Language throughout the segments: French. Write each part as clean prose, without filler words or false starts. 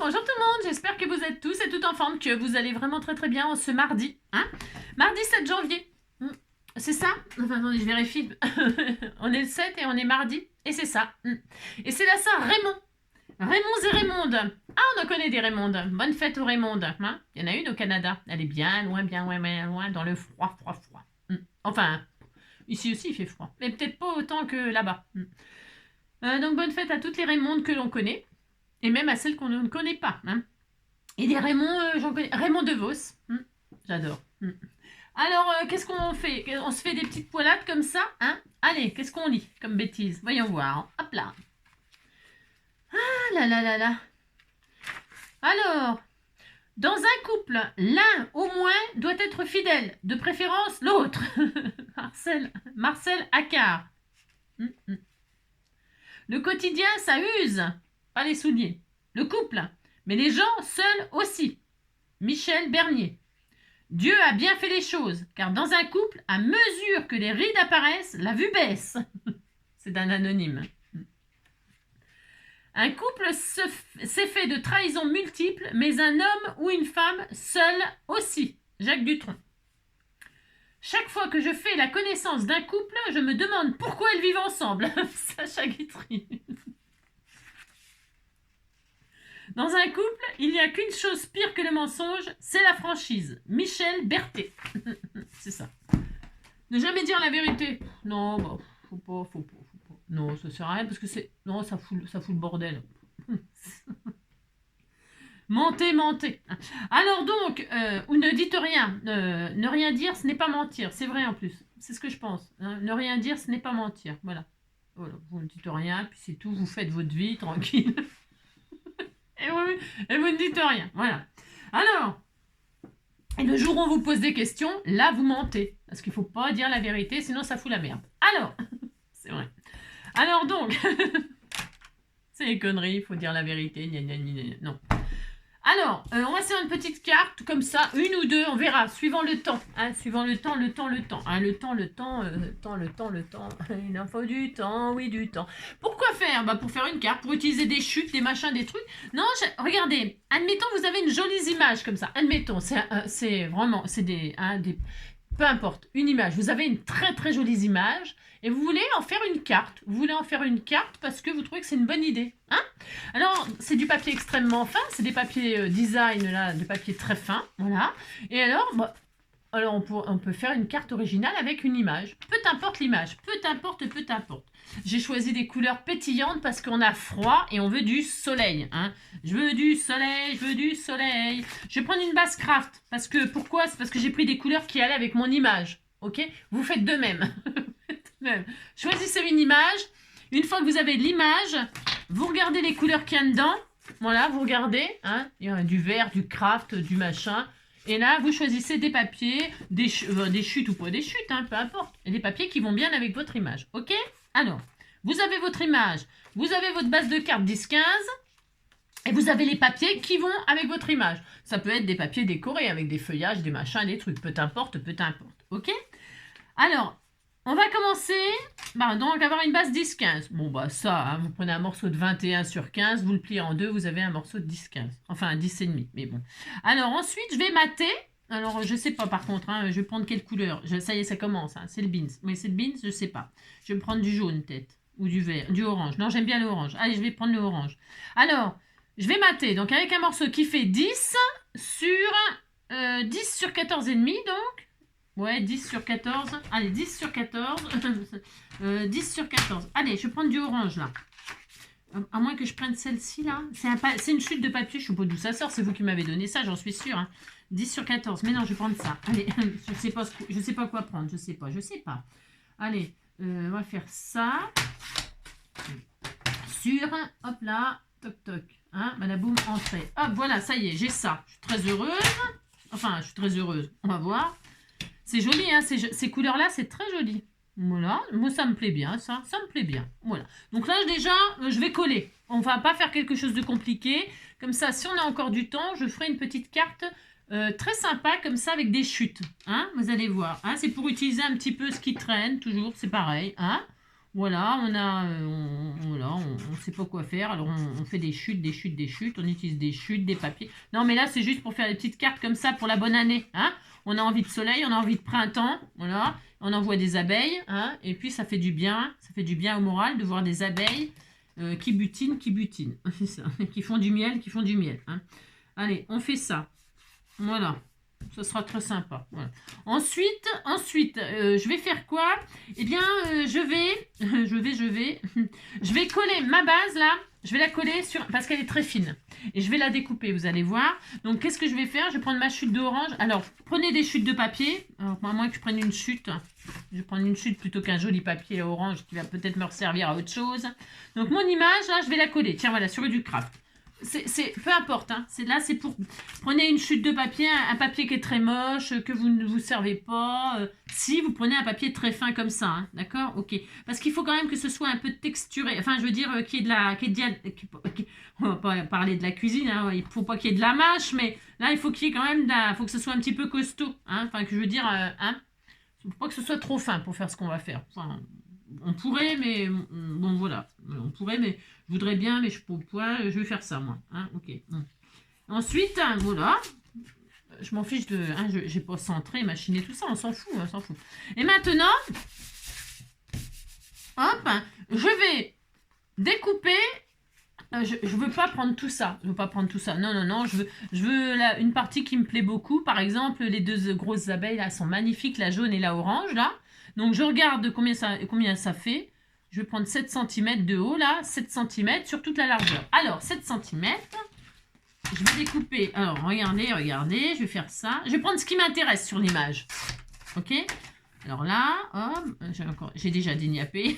bonjour tout le monde, j'espère que vous êtes tous et toutes en forme, que vous allez vraiment très très bien en ce mardi, hein. Mardi 7 janvier, c'est ça? Enfin attendez, je vérifie, on est le 7 et on est mardi, et c'est ça. Et c'est la Saint-Raymond, Raymonds et Raymonde. Ah, on en connaît des Raymondes, bonne fête aux Raymondes, hein. Il y en a une au Canada, elle est bien loin, dans le froid. Enfin, ici aussi il fait froid, mais peut-être pas autant que là-bas. Donc bonne fête à toutes les Raymondes que l'on connaît. Et même à celles qu'on ne connaît pas. Hein. Et des Raymond, j'en connais. Raymond DeVos. J'adore. Alors, qu'est-ce qu'on fait? On se fait des petites poilades comme ça. Hein. Allez, qu'est-ce qu'on lit comme bêtise? Voyons voir. Hop là. Ah là là là là. Alors, dans un couple, l'un au moins doit être fidèle. De préférence, l'autre. Marcel Accard. Le quotidien, ça use. Pas les souliers. Le couple, mais les gens seuls aussi. Michel Bernier. Dieu a bien fait les choses, car dans un couple, à mesure que les rides apparaissent, la vue baisse. C'est d'un anonyme. Un couple s'est fait de trahisons multiples, mais un homme ou une femme seul aussi. Jacques Dutronc. Chaque fois que je fais la connaissance d'un couple, je me demande pourquoi ils vivent ensemble. Sacha Guitry. Dans un couple, il n'y a qu'une chose pire que le mensonge, c'est la franchise. Michel Berthet. C'est ça. Ne jamais dire la vérité. Non, bah, faut pas. Non, ça sert à rien parce que c'est... Non, ça fout le bordel. Mentez. Alors donc, ou ne dites rien. Ne rien dire, ce n'est pas mentir. C'est vrai en plus. C'est ce que je pense. Hein. Ne rien dire, ce n'est pas mentir. Voilà. Vous ne dites rien, puis c'est tout. Vous faites votre vie, tranquille. Et vous ne dites rien. Voilà. Alors, et le jour où on vous pose des questions, là, vous mentez. Parce qu'il ne faut pas dire la vérité, sinon ça fout la merde. Alors, c'est vrai. Alors donc, c'est les conneries, il faut dire la vérité. Non. Alors, on va faire une petite carte, comme ça, une ou deux, on verra, suivant le temps. Hein, suivant le temps. Hein, le temps. Il en faut du temps, oui, du temps. Pourquoi faire? Pour faire une carte, pour utiliser des chutes, des machins, des trucs. Non, regardez, admettons, vous avez une jolie image comme ça. Admettons, c'est vraiment, c'est des... peu importe, une image. Vous avez une très très jolie image et vous voulez en faire une carte. Vous voulez en faire une carte parce que vous trouvez que c'est une bonne idée. Hein? Alors, c'est du papier extrêmement fin. C'est des papiers design, là, de papier très fin. Voilà. Et alors, on peut faire une carte originale avec une image. Peu importe l'image. Peu importe. J'ai choisi des couleurs pétillantes parce qu'on a froid et on veut du soleil. Hein. Je veux du soleil. Je vais prendre une base craft. Pourquoi? C'est parce que j'ai pris des couleurs qui allaient avec mon image. Ok? Vous faites de même. Choisissez une image. Une fois que vous avez l'image, vous regardez les couleurs qu'il y a dedans. Voilà, vous regardez. Hein. Il y a du vert, du craft, du machin. Et là, vous choisissez des papiers, des chutes ou pas des chutes, hein, peu importe. Et des papiers qui vont bien avec votre image. Ok? Alors, vous avez votre image, vous avez votre base de carte 10-15, et vous avez les papiers qui vont avec votre image. Ça peut être des papiers décorés avec des feuillages, des machins, des trucs. Peu importe. Ok? Alors, on va commencer, donc avoir une base 10-15. Bon, ça, hein, vous prenez un morceau de 21 sur 15, vous le pliez en deux, vous avez un morceau de 10-15. Enfin, un 10,5, mais bon. Alors, ensuite, je vais mater. Alors, je sais pas, par contre, hein, je vais prendre quelle couleur. Ça y est, ça commence, hein, c'est le beans. Oui, c'est le beans, je sais pas. Je vais me prendre du jaune, peut-être, ou du vert, du orange. Non, j'aime bien le orange. Allez, je vais prendre le orange. Alors, je vais mater, donc avec un morceau qui fait 10 sur 14,5, donc. Ouais, 10 sur 14. Allez, 10 sur 14. 10 sur 14. Allez, je vais prendre du orange, là. À moins que je prenne celle-ci, là. C'est une chute de papier, je ne sais pas d'où ça sort. C'est vous qui m'avez donné ça, j'en suis sûre. Hein. 10 sur 14. Mais non, je vais prendre ça. Allez, je sais pas quoi prendre. Je sais pas. Allez, on va faire ça. Sur, hop là, toc. Hein, badaboum, entrée. Hop, voilà, ça y est, j'ai ça. Je suis très heureuse. On va voir. C'est joli, hein, ces couleurs-là, c'est très joli. Voilà, moi ça me plaît bien, ça me plaît bien. Voilà, donc là déjà, je vais coller. On va pas faire quelque chose de compliqué. Comme ça, si on a encore du temps, je ferai une petite carte très sympa, comme ça, avec des chutes. Hein, vous allez voir, hein, c'est pour utiliser un petit peu ce qui traîne, toujours, c'est pareil. Hein. Voilà, voilà, on sait pas quoi faire. Alors, on fait des chutes, des chutes, des chutes. On utilise des chutes, des papiers. Non, mais là, c'est juste pour faire des petites cartes comme ça pour la bonne année. Hein. On a envie de soleil, on a envie de printemps. Voilà, on envoie des abeilles. Hein, et puis, ça fait du bien. Ça fait du bien au moral de voir des abeilles qui butinent, qui butinent. C'est ça. Qui font du miel, qui font du miel. Hein. Allez, on fait ça. Voilà. Ce sera très sympa. Voilà. Ensuite, je vais faire quoi? Eh bien, je vais coller ma base là. Je vais la coller sur parce qu'elle est très fine et je vais la découper. Vous allez voir. Donc, qu'est-ce que je vais faire? Je vais prendre ma chute d'orange. Alors, prenez des chutes de papier. Alors, à moins que je prenne une chute, je vais prendre une chute plutôt qu'un joli papier orange qui va peut-être me servir à autre chose. Donc, mon image là, je vais la coller. Tiens, voilà, sur du craft. Peu importe, hein. C'est pour... Prenez une chute de papier, un papier qui est très moche, que vous ne vous servez pas. Si vous prenez un papier très fin comme ça, hein, d'accord? Ok. Parce qu'il faut quand même que ce soit un peu texturé. Enfin, je veux dire, qu'il y ait de la... on va pas parler de la cuisine, hein, il faut pas qu'il y ait de la mâche, mais là, il faut qu'il y ait quand même il faut que ce soit un petit peu costaud. Hein, enfin, que je veux dire, hein, il ne faut pas que ce soit trop fin pour faire ce qu'on va faire. Enfin, on pourrait, mais bon, voilà. On pourrait, mais je voudrais bien, mais je ne peux pas. Je vais faire ça, moi. Hein, ok. Ensuite, voilà. Je m'en fiche de... Hein, je n'ai pas centré, machiné, tout ça. On s'en fout, on s'en fout. Et maintenant, hop, je vais découper. Je ne veux pas prendre tout ça. Je veux pas prendre tout ça. Non, non, non. Je veux une partie qui me plaît beaucoup. Par exemple, les deux grosses abeilles, là, sont magnifiques. La jaune et la orange, là. Donc, je regarde combien ça fait. Je vais prendre 7 cm de haut, là. 7 cm sur toute la largeur. Alors, 7 cm. Je vais découper. Alors, regardez, regardez. Je vais faire ça. Je vais prendre ce qui m'intéresse sur l'image. Ok? Alors là, j'ai déjà déniapé.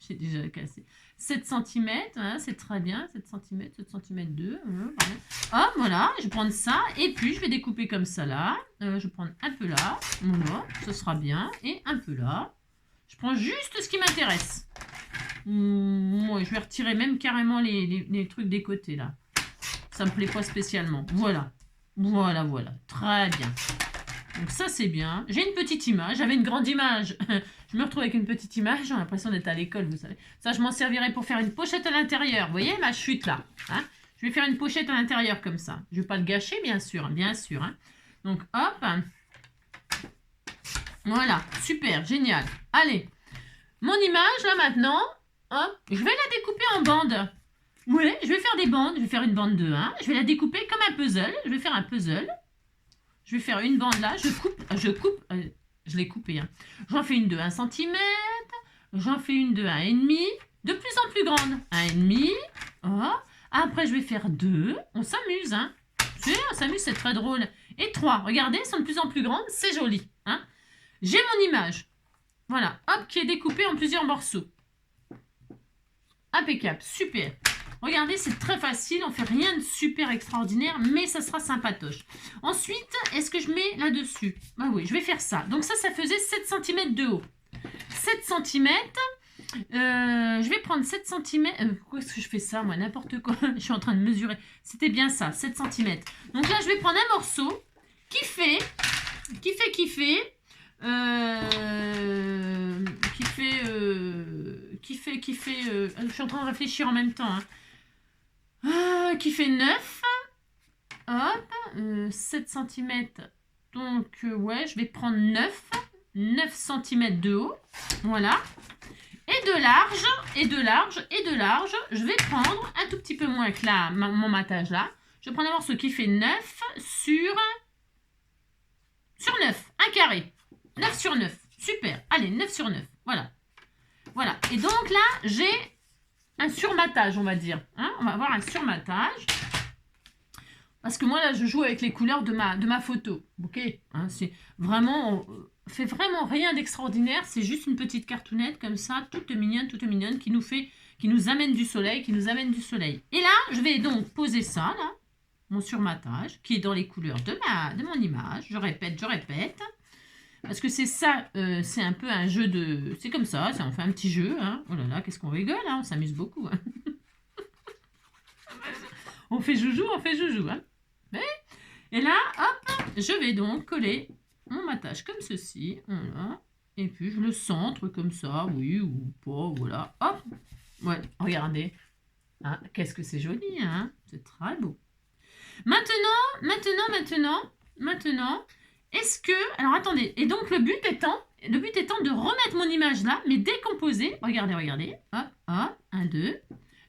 J'ai déjà cassé. 7 cm, hein, c'est très bien. 7 cm, 7 cm 2. Hop, voilà, je vais prendre ça. Et puis, je vais découper comme ça là. Je vais prendre un peu là. Voilà, ce sera bien. Et un peu là. Je prends juste ce qui m'intéresse. Moi, je vais retirer même carrément les trucs des côtés là. Ça me plaît pas spécialement. Voilà. Voilà, voilà. Très bien. Donc ça, c'est bien. J'ai une petite image. J'avais une grande image. Je me retrouve avec une petite image. J'ai l'impression d'être à l'école, vous savez. Ça, je m'en servirai pour faire une pochette à l'intérieur. Vous voyez ma chute là, hein? Je vais faire une pochette à l'intérieur comme ça. Je ne vais pas le gâcher, bien sûr. Bien sûr. Hein. Donc, hop. Voilà. Super. Génial. Allez. Mon image, là, maintenant. Hop. Je vais la découper en bandes. Oui, je vais faire des bandes. Je vais faire une bande de 1. Je vais la découper comme un puzzle. Je vais faire un puzzle. Je vais faire une bande là, je l'ai coupé. Hein. J'en fais une de 1 cm, j'en fais une de 1,5, de plus en plus grande. 1,5, oh. Après je vais faire 2, on s'amuse. Hein. On s'amuse, c'est très drôle. Et 3, regardez, elles sont de plus en plus grandes, c'est joli. Hein. J'ai mon image, voilà, hop, qui est découpée en plusieurs morceaux. Impeccable, super. Regardez, c'est très facile, on ne fait rien de super extraordinaire, mais ça sera sympatoche. Ensuite, est-ce que je mets là-dessus? Ah oui, je vais faire ça. Donc ça faisait 7 cm de haut. 7 cm, je vais prendre 7 cm. Pourquoi est-ce que je fais ça, moi? N'importe quoi. Je suis en train de mesurer. C'était bien ça, 7 cm. Donc là, je vais prendre un morceau qui fait... je suis en train de réfléchir en même temps. Hein. Qui fait 9. Hop, 7 cm. Donc, ouais, je vais prendre 9 cm de haut. Voilà. Et de large, je vais prendre un tout petit peu moins que là, mon matage là. Je vais prendre un morceau qui fait 9 sur 9. Un carré. 9 sur 9. Super. Allez, 9 sur 9. Voilà. Voilà. Et donc là, j'ai un surmatage, on va dire. Hein, on va avoir un surmatage. Parce que moi, là, je joue avec les couleurs de ma photo. Ok, hein, c'est vraiment... On fait vraiment rien d'extraordinaire. C'est juste une petite cartoonette comme ça, toute mignonne, qui nous amène du soleil, Et là, je vais donc poser ça, là, mon surmatage, qui est dans les couleurs de mon image. Je répète. Parce que c'est ça, c'est un peu un jeu de... C'est comme ça, on fait un petit jeu. Hein. Oh là là, qu'est-ce qu'on rigole, hein, on s'amuse beaucoup. Hein. on fait joujou. Hein. Et là, hop, je vais donc coller mon matage comme ceci. Voilà. Et puis je le centre comme ça, oui ou pas, voilà. Hop, ouais, regardez. Ah, qu'est-ce que c'est joli, hein? C'est très beau. Maintenant, est-ce que... Alors attendez, et donc le but étant de remettre mon image là, mais décomposée. Regardez, hop, hop, 1, 2.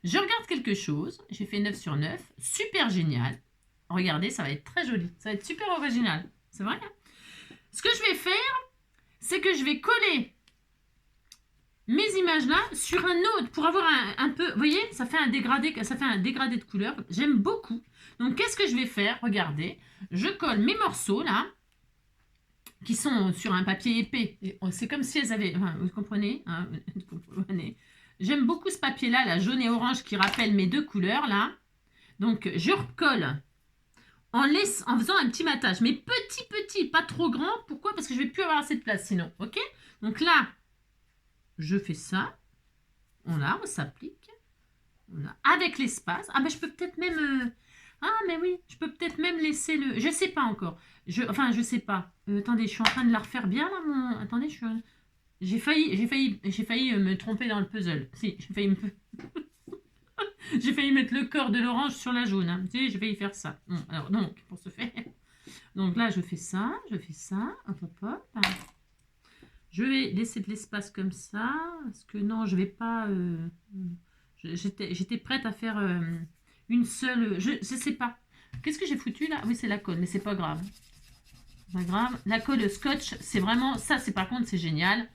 Je regarde quelque chose, j'ai fait 9 sur 9, super génial. Regardez, ça va être très joli, ça va être super original, c'est vrai, hein? Ce que je vais faire, c'est que je vais coller mes images là sur un autre pour avoir un peu, vous voyez, ça fait un dégradé de couleur. J'aime beaucoup. Donc qu'est-ce que je vais faire? Regardez, je colle mes morceaux là qui sont sur un papier épais. C'est comme si elles avaient, enfin, vous comprenez, hein, vous comprenez. J'aime beaucoup ce papier là, la jaune et orange qui rappelle mes deux couleurs là. Donc je recolle en faisant un petit matage, mais petit, pas trop grand. Pourquoi? Parce que je vais plus avoir assez de place sinon. Ok? Donc là, je fais ça. On s'applique. Voilà. Avec l'espace. Ah ben je peux peut-être même... Ah mais oui, je peux peut-être même laisser le... Je sais pas encore. Enfin, je sais pas. Attendez, je suis en train de la refaire bien là, mon... Attendez, j'ai failli me tromper dans le puzzle. Si, j'ai failli me... j'ai failli mettre le corps de l'orange sur la jaune. Hein. Si, j'ai failli faire ça. Bon, alors, donc, pour ce faire... Donc là, je fais ça. Hop, hop, hop. Je vais laisser de l'espace comme ça. Parce que non, je vais pas... J'étais prête à faire une seule... Je sais pas. Qu'est-ce que j'ai foutu là? Oui, c'est la colle, mais c'est pas grave. Pas grave. La colle scotch, c'est vraiment... Ça, c'est par contre, c'est génial.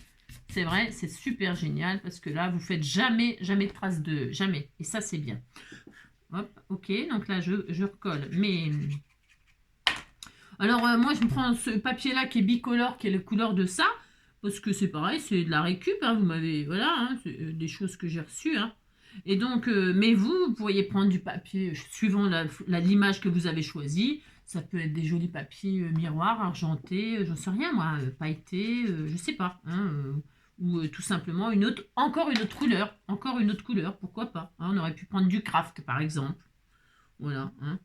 C'est vrai, c'est super génial. Parce que là, vous faites jamais de traces de... Jamais. Et ça, c'est bien. Hop, ok. Donc là, je recolle. Mais... Alors, moi, je me prends ce papier-là qui est bicolore, qui est la couleur de ça. Parce que c'est pareil, c'est de la récup. Hein, vous m'avez... Voilà, hein, c'est des choses que j'ai reçues. Hein. Et donc, mais vous pourriez prendre du papier suivant l'image que vous avez choisie. Ça peut être des jolis papiers miroirs, argentés, j'en sais rien moi, pailletés, je sais pas. Hein, ou tout simplement encore une autre couleur, pourquoi pas. Hein, on aurait pu prendre du craft par exemple. Voilà. Hein.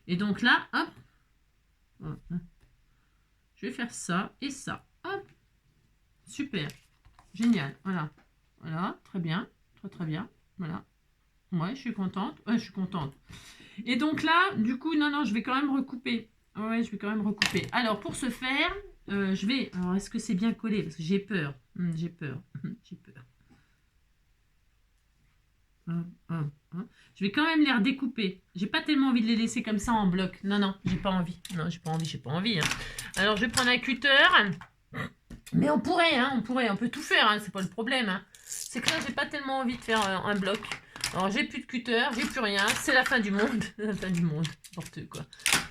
Et donc là, hop, je vais faire ça et ça. Hop, super, génial. Voilà, très bien, très bien. Voilà. Ouais, je suis contente. Et donc là, du coup, non, je vais quand même recouper. Ouais, je vais quand même recouper. Alors, pour ce faire, je vais... Alors, est-ce que c'est bien collé? Parce que j'ai peur. J'ai peur. Je vais quand même les redécouper. J'ai pas tellement envie de les laisser comme ça en bloc. Non, j'ai pas envie. Non, j'ai pas envie. Hein. Alors, je vais prendre un cutter. Mais on pourrait, on peut tout faire. Hein, c'est pas le problème. Hein. C'est que là, j'ai pas tellement envie de faire un bloc. Alors, j'ai plus de cutter, j'ai plus rien. C'est la fin du monde. La fin du monde. N'importe quoi.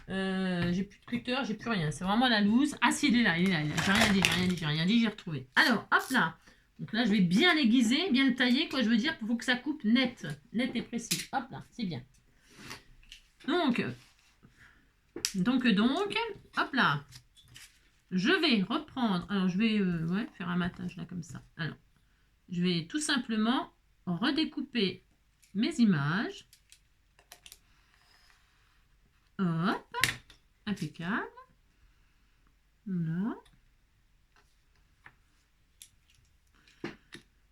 J'ai plus de cutter, j'ai plus rien. C'est vraiment la loose. Ah, si, il est là. J'ai rien dit, j'ai retrouvé. Alors, hop là. Donc là, je vais bien l'aiguiser, bien le tailler. Quoi, je veux dire, il faut que ça coupe net et précis. Hop là, c'est bien. Donc, hop là. Je vais reprendre. Alors, je vais faire un matage là, comme ça. Alors, je vais tout simplement redécouper mes images. Hop, impeccable. Voilà.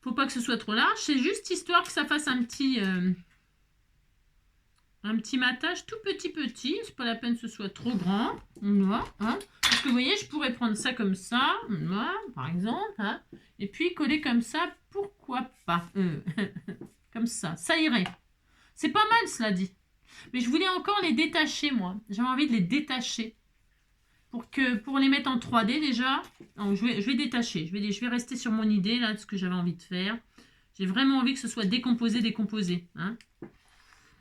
Faut pas que ce soit trop large, c'est juste histoire que ça fasse un petit matage tout petit. C'est pas la peine que ce soit trop grand. Voilà, hein. Parce que vous voyez, je pourrais prendre ça comme ça, voilà, par exemple, hein, et puis coller comme ça, pourquoi pas. Comme ça irait. C'est pas mal, cela dit. Mais je voulais encore les détacher, moi. J'avais envie de les détacher. Pour les mettre en 3D, déjà. Donc, je vais détacher. Je vais rester sur mon idée, là, de ce que j'avais envie de faire. J'ai vraiment envie que ce soit décomposé. Hein.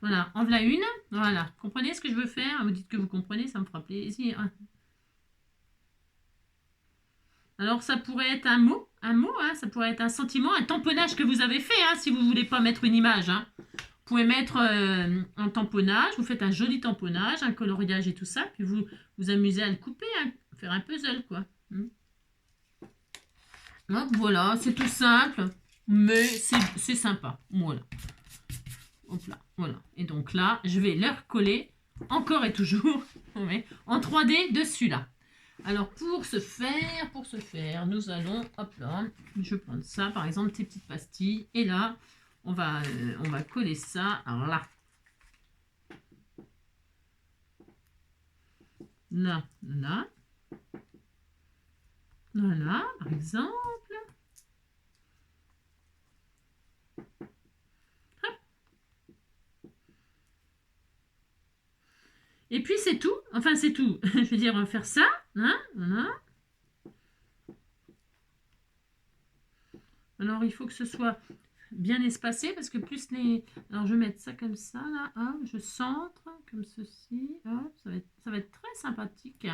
Voilà, en voilà une. Voilà. Comprenez ce que je veux faire? Vous dites que vous comprenez, ça me fera plaisir. Alors, ça pourrait être un mot, hein, ça pourrait être un sentiment, un tamponnage que vous avez fait, hein, si vous ne voulez pas mettre une image. Hein. Vous pouvez mettre un tamponnage, vous faites un joli tamponnage, un coloriage et tout ça, puis vous vous amusez à le couper, hein, faire un puzzle, quoi. Hop, voilà, c'est tout simple, mais c'est sympa. Voilà. Hop là, voilà. Et donc là, je vais leur coller, encore et toujours, en 3D dessus, là. Alors, pour ce faire, nous allons, hop là, je vais prendre ça, par exemple, ces petites pastilles. Et là, on va coller ça, alors là. Là, là. Voilà, par exemple. Hop. Et puis, c'est tout. Enfin, c'est tout. Je veux dire, on va faire ça. Hein, voilà. Alors, il faut que ce soit bien espacé parce que plus les... Alors, je vais mettre ça comme ça, là. Hop, je centre comme ceci. Hop, ça va être très sympathique.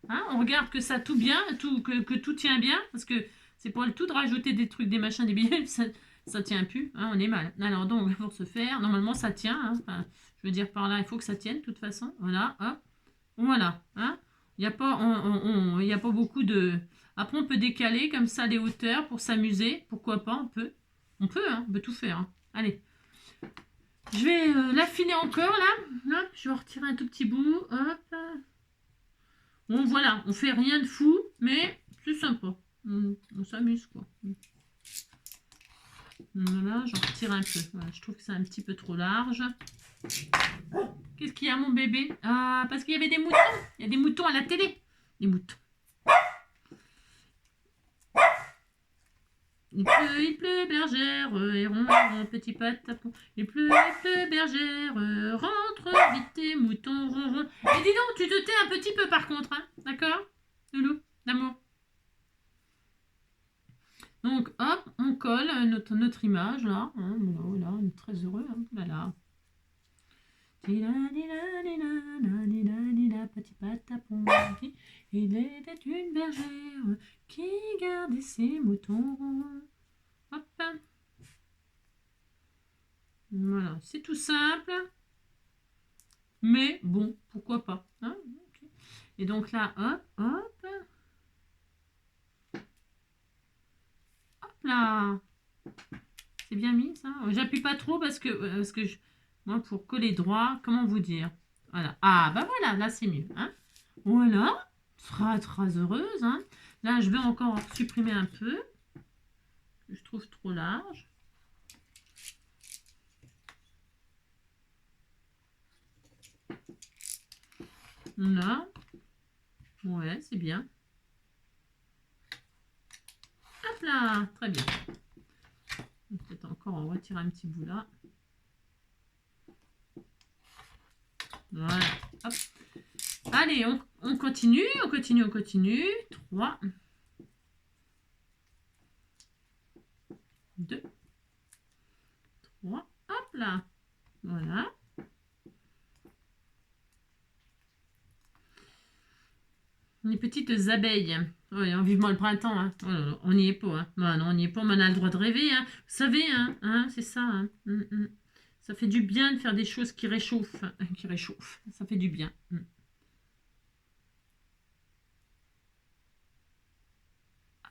Hein, on regarde que ça tout bien, que tout tient bien parce que c'est pour le tout de rajouter des trucs, des machins, des billets, ça tient plus. Hein, on est mal. Alors, donc, pour se faire, normalement, ça tient. Hein, enfin, je veux dire, par là, il faut que ça tienne de toute façon. Voilà, hop. Voilà. Hein. Il n'y a pas, y a pas beaucoup de... Après, on peut décaler comme ça les hauteurs pour s'amuser. Pourquoi pas, on peut. On peut, hein, on peut tout faire. Hein. Allez. Je vais l'affiner encore, là. Hop, je vais en retirer un tout petit bout. Hop. Bon, voilà. On fait rien de fou, mais c'est sympa. On s'amuse, quoi. Voilà, j'en retire un peu. Voilà, je trouve que c'est un petit peu trop large. Qu'est-ce qu'il y a, mon bébé? Ah, parce qu'il y avait des moutons. Il y a des moutons à la télé. Des moutons. Il pleut, bergère, et ronron, petit patapon. Il pleut, bergère, rentre vite tes moutons, ronron. Et dis donc, tu te tais un petit peu par contre, hein, d'accord, Loulou, d'amour. Donc, hop, on colle notre image, là. Hein, voilà, on est très heureux, hein, voilà. Petit patapon, il était une bergère qui gardait ses moutons. Hop. Voilà, c'est tout simple. Mais bon, pourquoi pas. Hein, okay. Et donc là, hop, hop. Hop là. C'est bien mis ça. J'appuie pas trop parce que moi, pour coller droit, comment vous dire? Voilà. Ah, bah voilà, là c'est mieux. Hein, voilà. Très, très heureuse. Hein. Là, je vais encore supprimer un peu. Je trouve trop large. Là. Ouais, c'est bien. Hop là. Très bien. Peut-être encore on retire un petit bout là. Voilà. Hop. Allez, on continue, on continue, on continue. 3, 2, 3. Hop là. Voilà. Les petites abeilles. Oui, vivement le printemps. Hein. Oh là là, on n'y est pas. Hein. Non, on n'y est pas, mais on a le droit de rêver. Hein. Vous savez, hein, c'est ça. Hein. Ça fait du bien de faire des choses qui réchauffent. Qui réchauffent. Ça fait du bien.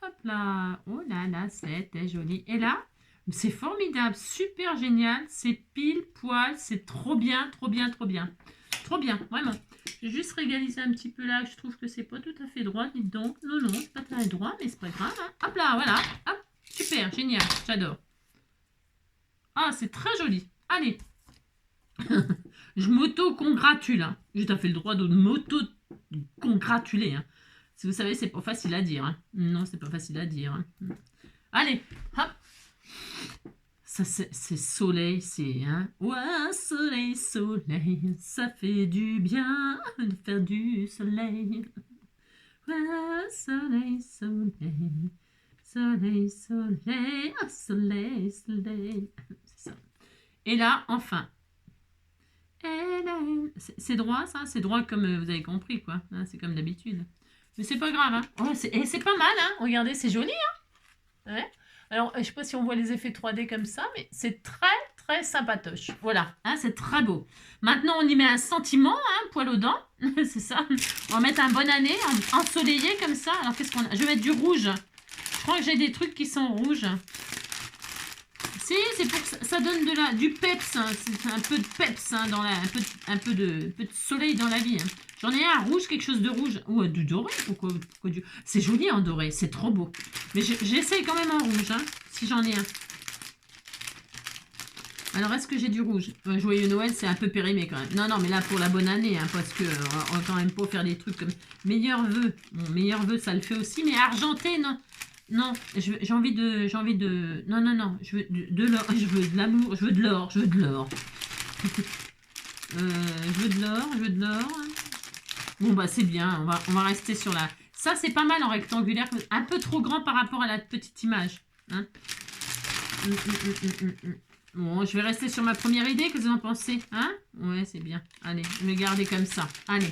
Hop là. Oh là là, c'était joli. Et là, c'est formidable. Super génial. C'est pile poil. C'est trop bien, trop bien, trop bien. Trop bien, vraiment. J'ai juste réalisé un petit peu là. Je trouve que c'est pas tout à fait droit. Dites donc. Non, non, c'est pas tout à fait droit, mais c'est pas grave. Hein. Hop là, voilà. Hop. Super, génial. J'adore. Ah, c'est très joli. Allez. Je m'auto-congratule. Hein. J'ai tout à fait le droit de m'auto-congratuler. Hein. Si vous savez, c'est pas facile à dire. Hein. Non, c'est pas facile à dire. Hein. Allez, hop. Ça, c'est soleil, c'est... Hein. Ouais, soleil, soleil, ça fait du bien de faire du soleil. Ouais, soleil, soleil, soleil, soleil, oh, soleil, soleil. C'est ça. Et là, enfin... C'est droit, ça? C'est droit comme vous avez compris, quoi. Hein, c'est comme d'habitude. Mais c'est pas grave, hein. Oh, c'est pas mal, hein. Regardez, c'est joli, hein. Ouais. Alors, je sais pas si on voit les effets 3D comme ça, mais c'est très, très sympatoche. Voilà, hein, c'est très beau. Maintenant, on y met un sentiment, hein, poil aux dents. C'est ça. On va mettre un bonne année, ensoleillé comme ça. Alors, qu'est-ce qu'on a? Je vais mettre du rouge. Je crois que j'ai des trucs qui sont rouges. Si, c'est pour que ça donne du peps, hein. C'est un peu de peps, hein, dans un peu de soleil dans la vie. Hein. J'en ai un rouge, quelque chose de rouge. Ou du doré, pourquoi c'est joli en doré, c'est trop beau. Mais j'essaye quand même en rouge, hein, si j'en ai un. Alors, est-ce que j'ai du rouge? Joyeux Noël, c'est un peu périmé quand même. Non, non, mais là, pour la bonne année, hein, parce que on va quand même pas faire des trucs comme... Meilleur vœu. Bon, meilleur vœu, ça le fait aussi, mais argenté, non. Non, j'ai envie de... Non, non, non, je veux de l'or, je veux de l'amour, je veux de l'or, je veux de l'or. Je veux de l'or, je veux de l'or. Bon, bah, c'est bien, on va rester sur la... Ça, c'est pas mal en rectangulaire, un peu trop grand par rapport à la petite image. Hein. Bon, je vais rester sur ma première idée, que vous en pensez? Hein? Ouais, c'est bien. Allez, je vais garder comme ça. Allez,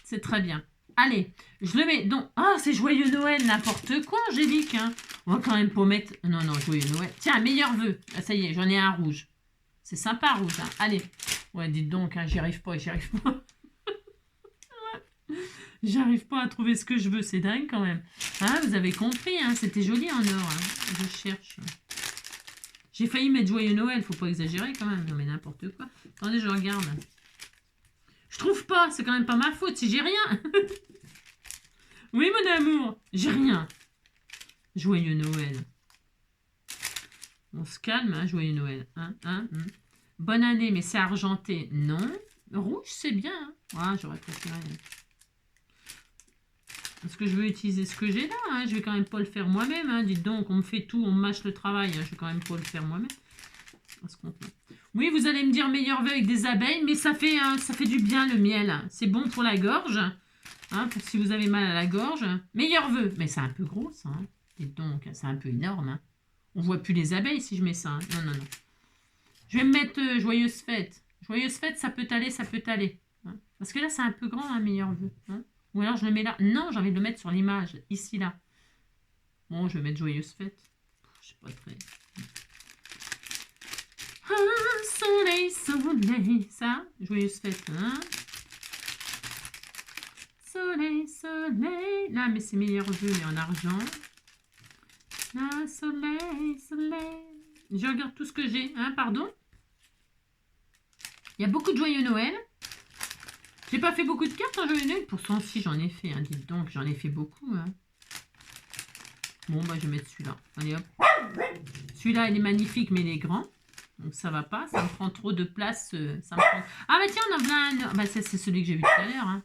c'est très bien. Allez, je le mets. Donc, ah, c'est joyeux Noël, n'importe quoi, Angélique. Hein. On va quand même pas mettre... Non, non, joyeux Noël. Tiens, meilleur vœu. Ah, ça y est, j'en ai un rouge. C'est sympa, rouge. Hein. Allez. Ouais, dites donc, hein, j'y arrive pas, j'y arrive pas. J'arrive pas à trouver ce que je veux, c'est dingue quand même. Hein, vous avez compris, hein, c'était joli en or. Hein. Je cherche... J'ai failli mettre joyeux Noël, faut pas exagérer quand même. Non mais n'importe quoi. Attendez, je regarde. Je trouve pas, c'est quand même pas ma faute si j'ai rien. Oui mon amour, j'ai rien. Joyeux Noël. On se calme, hein, joyeux Noël. Bonne année, mais c'est argenté. Non. Rouge, c'est bien. Hein. Ah, j'aurais préféré. Parce que je veux utiliser ce que j'ai là. Hein. Je vais quand même pas le faire moi-même. Hein. Dites donc, on me fait tout, on me mâche le travail. Hein. Je vais quand même pas le faire moi-même. Oui, vous allez me dire meilleur vœu avec des abeilles, mais ça fait du bien le miel. C'est bon pour la gorge. Hein, pour si vous avez mal à la gorge. Meilleur vœu. Mais c'est un peu gros ça. Hein. Dites donc, c'est un peu énorme. Hein. On voit plus les abeilles si je mets ça. Hein. Non, non, non. Je vais me mettre joyeuse fête. Joyeuse fête, ça peut aller, ça peut aller. Hein. Parce que là, c'est un peu grand, un meilleur vœu. Hein. Ou alors je le mets là. Non, j'ai envie de le mettre sur l'image. Ici, là. Bon, je vais mettre joyeuse fête. Je sais pas très... Ah, soleil, soleil. Ça, joyeuse fête. Hein. Soleil, soleil. Là, mais c'est meilleur vœu, mais en argent. Ah, soleil, soleil. Je regarde tout ce que j'ai. Hein, pardon. Il y a beaucoup de joyeux Noël. J'ai pas fait beaucoup de cartes en joyeux Noël. Pourtant, si, j'en ai fait. Hein, dites donc, j'en ai fait beaucoup. Hein. Bon, bah, je vais mettre celui-là. Allez, hop. Celui-là, il est magnifique, mais il est grand. Donc, ça va pas. Ça me prend trop de place. Ça me prend... Ah, bah, tiens, on en a un. Bah, c'est celui que j'ai vu tout à l'heure. Hein.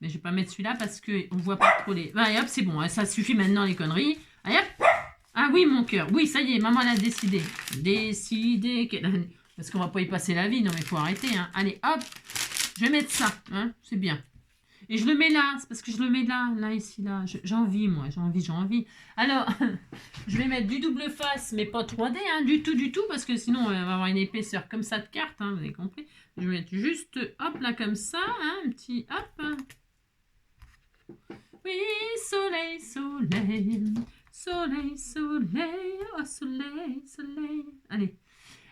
Mais je vais pas mettre celui-là parce qu'on voit pas trop les... Allez, hop, c'est bon. Hein, ça suffit maintenant, les conneries. Allez, hop. Ah oui, mon cœur. Oui, ça y est, maman l'a décidé. Décidé. Parce qu'on va pas y passer la vie. Non, mais il faut arrêter. Hein. Allez, hop. Je vais mettre ça. Hein. C'est bien. Et je le mets là. C'est parce que je le mets là. Là, ici, là. J'ai envie, moi. J'ai envie. Alors, je vais mettre du double face, mais pas 3D. Hein, du tout. Parce que sinon, on va avoir une épaisseur comme ça de carte. Hein, vous avez compris. Je vais mettre juste, hop, là, comme ça. Hein, un petit, hop. Hein. Oui, soleil, soleil. Soleil, soleil. Oh, soleil, soleil. Allez.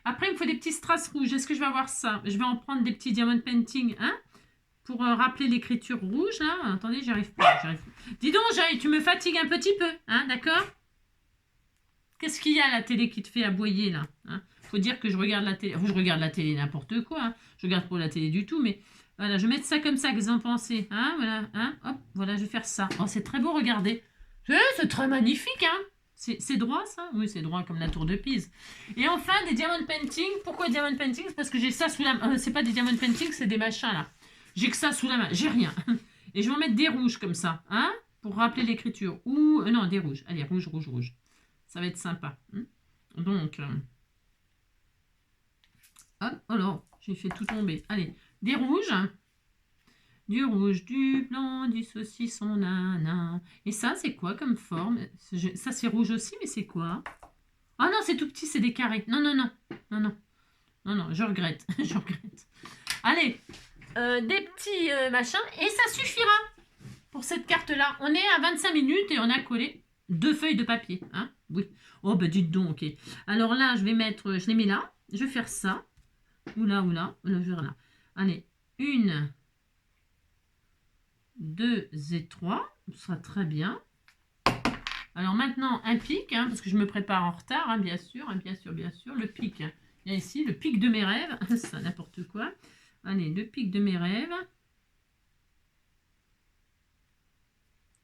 Après, il me faut des petits strass rouges. Est-ce que je vais avoir ça? Je vais en prendre des petits diamond painting, hein, pour rappeler l'écriture rouge, là. Attendez, j'arrive pas. Dis donc, tu me fatigues un petit peu, hein, d'accord? Qu'est-ce qu'il y a à la télé qui te fait aboyer, là, hein? Faut dire que je regarde la télé. Enfin, je regarde la télé n'importe quoi. Hein. Je regarde pas la télé du tout, mais voilà, je vais mettre ça comme ça, que vous en pensez, hein, voilà, hein, hop, voilà, je vais faire ça. Oh, c'est très beau, regardez. C'est très magnifique, hein. C'est droit, ça? Oui, c'est droit comme la tour de Pise. Et enfin, des diamond painting. Pourquoi diamond painting? C'est parce que j'ai ça sous la main. C'est pas des diamond painting, c'est des machins, là. J'ai que ça sous la main. J'ai rien. Et je vais en mettre des rouges, comme ça. Hein? Pour rappeler l'écriture. Ou... non, des rouges. Allez, rouge. Ça va être sympa. Donc... hop, oh là, j'ai fait tout tomber. Allez, des rouges. Du rouge, du blanc, du saucisson, nana. Et ça, c'est quoi comme forme? Ça, c'est rouge aussi, mais c'est quoi? Ah non, c'est tout petit, c'est des carrés. Non, je regrette. Je regrette. Allez, des petits machins. Et ça suffira pour cette carte-là. On est à 25 minutes et on a collé 2 feuilles de papier. Hein? Oui. Oh, bah dites donc, ok. Alors là, je vais mettre... Je les mets là. Je vais faire ça. Oula. Je vais faire là. Allez, 1... 2 et 3, ce sera très bien. Alors maintenant, un pic, hein, parce que je me prépare en retard, hein, bien sûr, hein, bien sûr, bien sûr. Le pic, hein. Il y a ici le pic de mes rêves. Ça, n'importe quoi. Allez, le pic de mes rêves.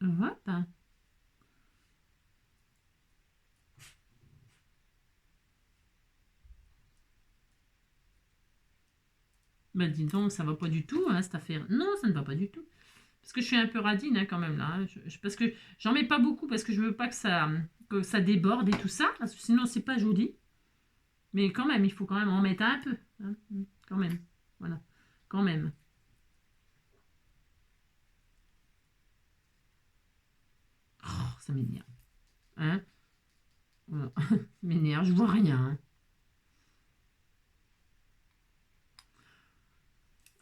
Hop. Bah dis donc, ça va pas du tout, hein, cette affaire. Non, ça ne va pas du tout. Parce que je suis un peu radine, hein, quand même, là. Hein. Parce que j'en mets pas beaucoup, parce que je veux pas que ça déborde et tout ça. Parce que sinon, c'est pas joli. Mais quand même, il faut quand même en mettre un peu. Hein, quand même. Voilà. Quand même. Oh, ça m'énerve. Hein, voilà. Ça m'énerve, je vois rien.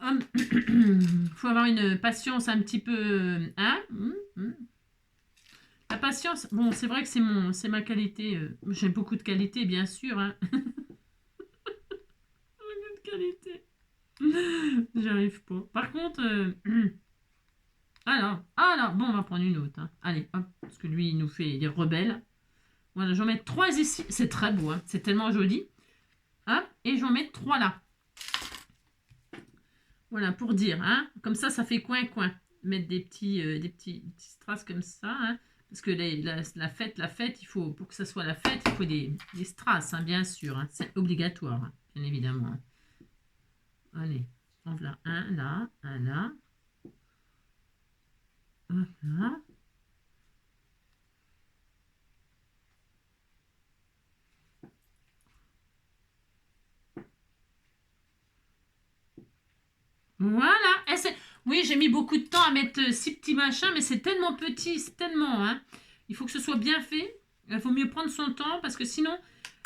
Hein. Faut avoir une patience un petit peu. Hein. La patience, bon, c'est vrai que c'est ma qualité. J'ai beaucoup de qualités, bien sûr. Hein. Beaucoup de qualité. J'arrive pas. Par contre, alors, bon, on va prendre une autre. Hein. Allez, hop, parce que lui, il nous fait des rebelles. Voilà, j'en mets 3 ici. C'est très beau, hein. C'est tellement joli. Hop, et j'en mets 3 là. Voilà, pour dire, hein. Comme ça fait coin-coin. Mettre des petits strass comme ça, hein. Parce que la fête, il faut, pour que ça soit la fête, il faut des strass, hein, bien sûr. Hein. C'est obligatoire, hein, bien évidemment. Allez, on voilà un là, un là. Hop là. Voilà. Oui, j'ai mis beaucoup de temps à mettre 6 petits machins, mais c'est tellement petit, c'est tellement. Hein. Il faut que ce soit bien fait. Il faut mieux prendre son temps parce que sinon,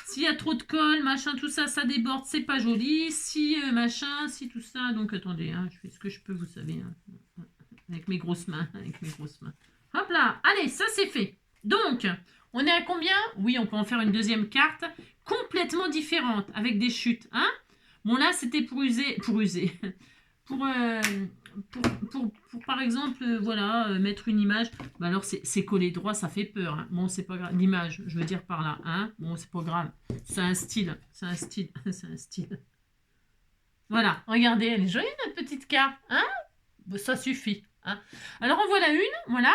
s'il y a trop de colle, machin, tout ça, ça déborde, c'est pas joli. Si machin, si tout ça. Donc attendez, hein, je fais ce que je peux, vous savez. Hein. Avec mes grosses mains, avec mes grosses mains. Hop là. Allez, ça c'est fait. Donc, on est à combien? Oui, on peut en faire une deuxième carte complètement différente avec des chutes. Hein. Bon là, c'était pour user. Pour, euh, pour, par exemple, voilà, mettre une image, bah alors c'est collé droit, ça fait peur. Hein. Bon, c'est pas grave. L'image, je veux dire par là. Hein. Bon, c'est pas grave. C'est un style. C'est un style. C'est un style. Voilà, regardez, elle est jolie, notre petite carte. Hein. Bon, ça suffit. Hein. Alors, en voilà une. Voilà.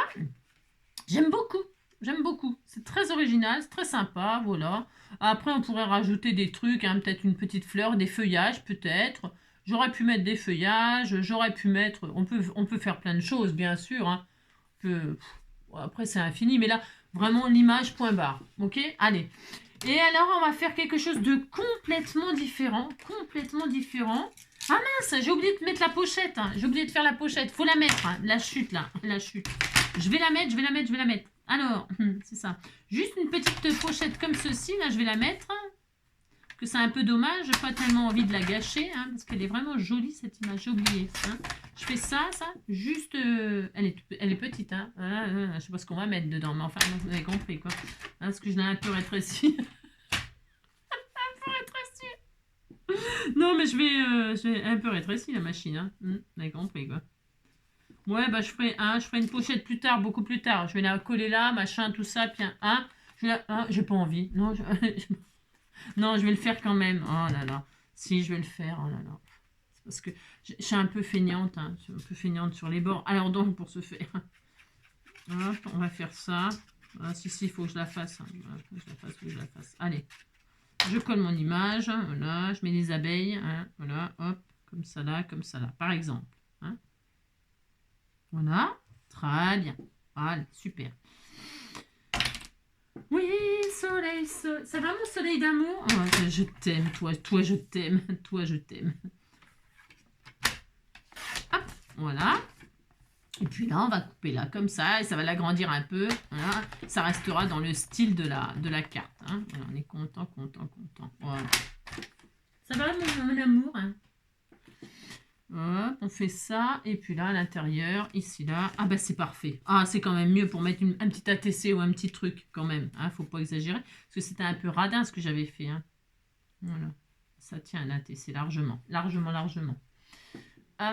J'aime beaucoup. J'aime beaucoup. C'est très original, c'est très sympa. Voilà. Après, on pourrait rajouter des trucs, hein, peut-être une petite fleur, des feuillages, peut-être. J'aurais pu mettre des feuillages, j'aurais pu mettre... On peut faire plein de choses, bien sûr. Hein. Après, c'est infini, mais là, vraiment, l'image, point barre. Ok. Allez. Et alors, on va faire quelque chose de complètement différent. Complètement différent. Ah mince, j'ai oublié de mettre la pochette. Hein. J'ai oublié de faire la pochette. Faut la mettre, hein, la chute, là. La chute. Je vais la mettre, je vais la mettre, je vais la mettre. Alors, c'est ça. Juste une petite pochette comme ceci, là, je vais la mettre. Que c'est un peu dommage, j'ai pas tellement envie de la gâcher, hein, parce qu'elle est vraiment jolie, cette image, j'ai oublié. Hein. Je fais ça, juste... elle est petite, hein. Je sais pas ce qu'on va mettre dedans, mais enfin, vous avez compris, quoi. Hein, parce que je l'ai un peu rétréci. Un peu rétréci. Non, mais je vais un peu rétréci, la machine, hein. Vous avez compris, quoi. Ouais, bah je ferai une pochette plus tard, beaucoup plus tard. Je vais la coller là, machin, tout ça, puis j'ai pas envie. Non, non, je vais le faire quand même. Oh là là. Si, je vais le faire. Oh là là. C'est parce que je suis un peu feignante. Hein. Je suis un peu feignante sur les bords. Alors donc, pour ce faire, hop, on va faire ça. Ah, si, il faut que je la fasse. Hein. Faut que je la fasse. Allez. Je colle mon image. Voilà. Je mets les abeilles. Hein. Voilà. Hop. Comme ça là, comme ça là. Par exemple. Hein. Voilà. Très bien. Voilà. Super. Oui, soleil, soleil. Ça va mon soleil d'amour? Oh, je t'aime, toi je t'aime, toi je t'aime. Hop, voilà. Et puis là, on va couper là comme ça et ça va l'agrandir un peu. Voilà. Ça restera dans le style de la carte. Hein. Voilà, on est content, content, content. Voilà. Ça va mon amour? Hein. Hop, on fait ça, et puis là, à l'intérieur, ici, là, ah bah c'est parfait. Ah, c'est quand même mieux pour mettre un petit ATC ou un petit truc, quand même. Hein, faut pas exagérer, parce que c'était un peu radin ce que j'avais fait. Hein. Voilà, ça tient un ATC largement, largement, largement. Je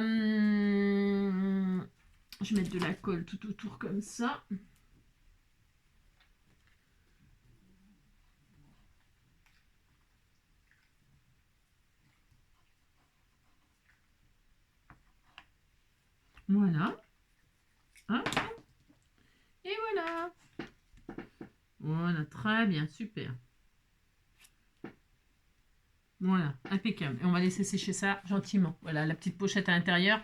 vais mettre de la colle tout autour comme ça. Voilà. Hop. Et voilà. Voilà, très bien, super. Voilà, impeccable. Et on va laisser sécher ça gentiment. Voilà, la petite pochette à l'intérieur.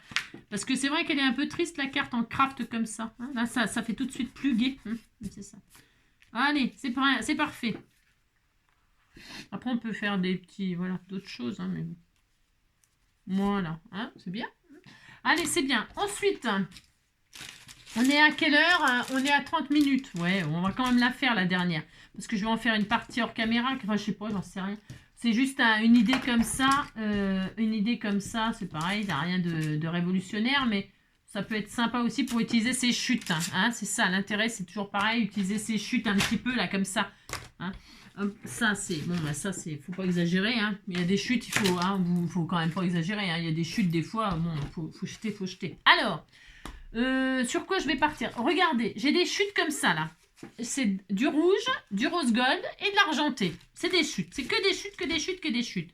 Parce que c'est vrai qu'elle est un peu triste, la carte en craft comme ça. Hein, là, ça fait tout de suite plus gai. C'est ça. Allez, c'est parfait. Après, on peut faire des petits... Voilà, d'autres choses. Hein, mais bon. Voilà, hein, c'est bien. Allez, c'est bien. Ensuite, on est à quelle heure? On est à 30 minutes. Ouais, on va quand même la faire, la dernière. Parce que je vais en faire une partie hors caméra. Enfin, je sais pas, j'en sais rien. C'est juste une idée comme ça. Une idée comme ça, c'est pareil. Il n'y a rien de révolutionnaire, mais ça peut être sympa aussi pour utiliser ces chutes. Hein, c'est ça, l'intérêt, c'est toujours pareil. Utiliser ces chutes un petit peu, là, comme ça. Hein. Ça, c'est... Bon, bah, ça, c'est... Faut pas exagérer, hein. Mais il y a des chutes, il faut quand même pas exagérer, hein. Il y a des chutes, des fois, bon, faut jeter. Alors... sur quoi je vais partir? Regardez, j'ai des chutes comme ça là. C'est du rouge, du rose gold et de l'argenté. C'est des chutes. C'est que des chutes, que des chutes, que des chutes.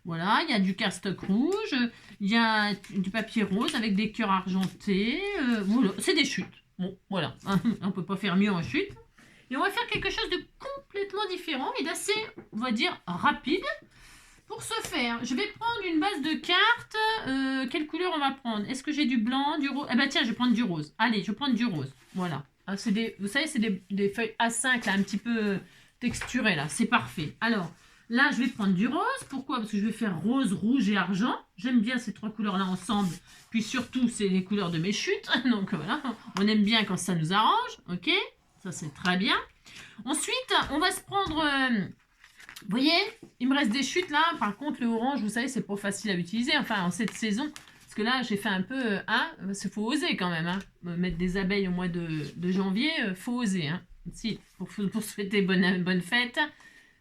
Voilà, il y a du cardstock rouge, il y a du papier rose avec des cœurs argentés. Voilà, c'est des chutes. Bon, voilà. On peut pas faire mieux en chute. Et on va faire quelque chose de complètement différent et d'assez, on va dire, rapide. Pour ce faire, je vais prendre une base de cartes. Quelle couleur on va prendre? Est-ce que j'ai du blanc, du rose? Eh ben tiens, je vais prendre du rose. Allez, je vais prendre du rose. Voilà. Vous savez, c'est des feuilles A5, là, un petit peu texturées, là. C'est parfait. Alors, là, je vais prendre du rose. Pourquoi? Parce que je vais faire rose, rouge et argent. J'aime bien ces trois couleurs-là ensemble. Puis surtout, c'est les couleurs de mes chutes. Donc voilà, on aime bien quand ça nous arrange. Ok? Ça, c'est très bien. Ensuite, on va se prendre... vous voyez, il me reste des chutes là. Par contre, le orange, vous savez, c'est pas facile à utiliser. Enfin, en cette saison. Parce que là, j'ai fait un peu... il faut oser quand même. Hein. Mettre des abeilles au mois de janvier, faut oser. Hein. Si, pour souhaiter bonne fête,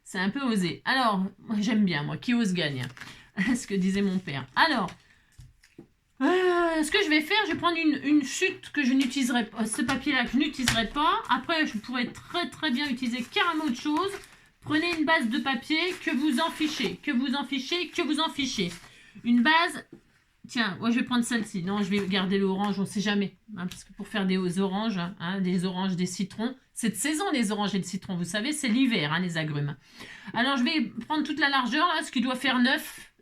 c'est un peu osé. Alors, j'aime bien, moi. Qui ose gagne. Ce que disait mon père. Alors, ce que je vais faire, je vais prendre une chute que je n'utiliserai pas. Ce papier-là que je n'utiliserai pas. Après, je pourrais très très bien utiliser carrément autre chose. Prenez une base de papier, que vous en fichez, que vous en fichez, que vous en fichez. Une base, tiens, moi je vais prendre celle-ci. Non, je vais garder l'orange, on ne sait jamais. Hein, parce que pour faire des oranges, des oranges, des citrons, c'est de saison les oranges et le citron, vous savez, c'est l'hiver, hein, les agrumes. Alors je vais prendre toute la largeur, là, ce qui doit faire 9,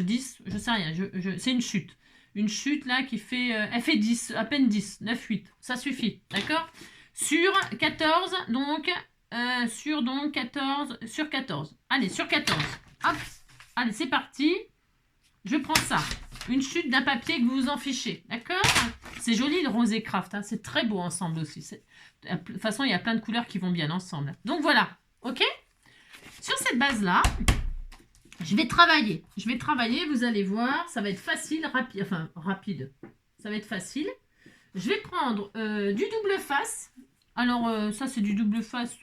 10, je sais rien, c'est une chute. Une chute là qui fait, elle fait 10, à peine 10, 9, 8, ça suffit, d'accord? Sur 14, donc... sur 14, sur 14. Allez, sur 14. Hop. Allez, c'est parti. Je prends ça. Une chute d'un papier que vous vous en fichez. D'accord? C'est joli le rose et craft. Hein. C'est très beau ensemble aussi. De toute façon, il y a plein de couleurs qui vont bien ensemble. Donc voilà. OK? Sur cette base-là, je vais travailler. Vous allez voir. Ça va être facile, rapide. Enfin, rapide. Ça va être facile. Je vais prendre du double face. Alors, ça, c'est du double face,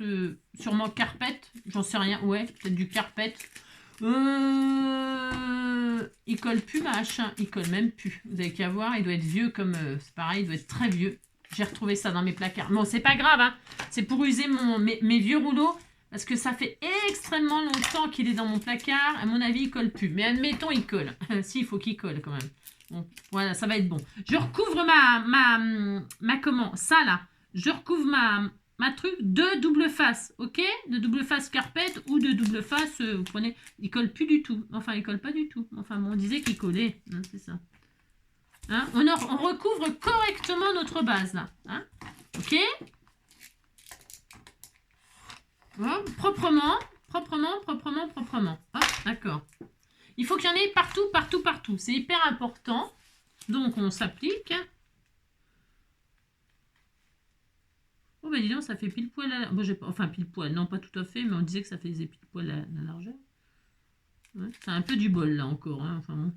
sûrement carpet. J'en sais rien. Ouais, peut-être du carpet. Il colle plus, machin. Il colle même plus. Vous avez qu'à voir. Il doit être vieux comme... c'est pareil, il doit être très vieux. J'ai retrouvé ça dans mes placards. Bon, c'est pas grave, hein. C'est pour user mes vieux rouleaux. Parce que ça fait extrêmement longtemps qu'il est dans mon placard. À mon avis, il colle plus. Mais admettons, il colle. Si, il faut qu'il colle quand même. Bon, voilà, ça va être bon. Je recouvre comment? Ça, là. Je recouvre ma truc de double face, ok? De double face carpet ou de double face, vous prenez, il colle plus du tout. Enfin, il colle pas du tout. Enfin, bon, on disait qu'il collait, hein, c'est ça. Hein? On recouvre correctement notre base, là. Hein? Ok? Bon, proprement. Hop, d'accord. Il faut qu'il y en ait partout. C'est hyper important. Donc, on s'applique. Oh bah dis donc, ça fait pile poil à la... Bon, enfin pile poil, non pas tout à fait, mais on disait que ça faisait pile poil à la largeur. Ouais, c'est un peu du bol là encore, hein. Enfin bon.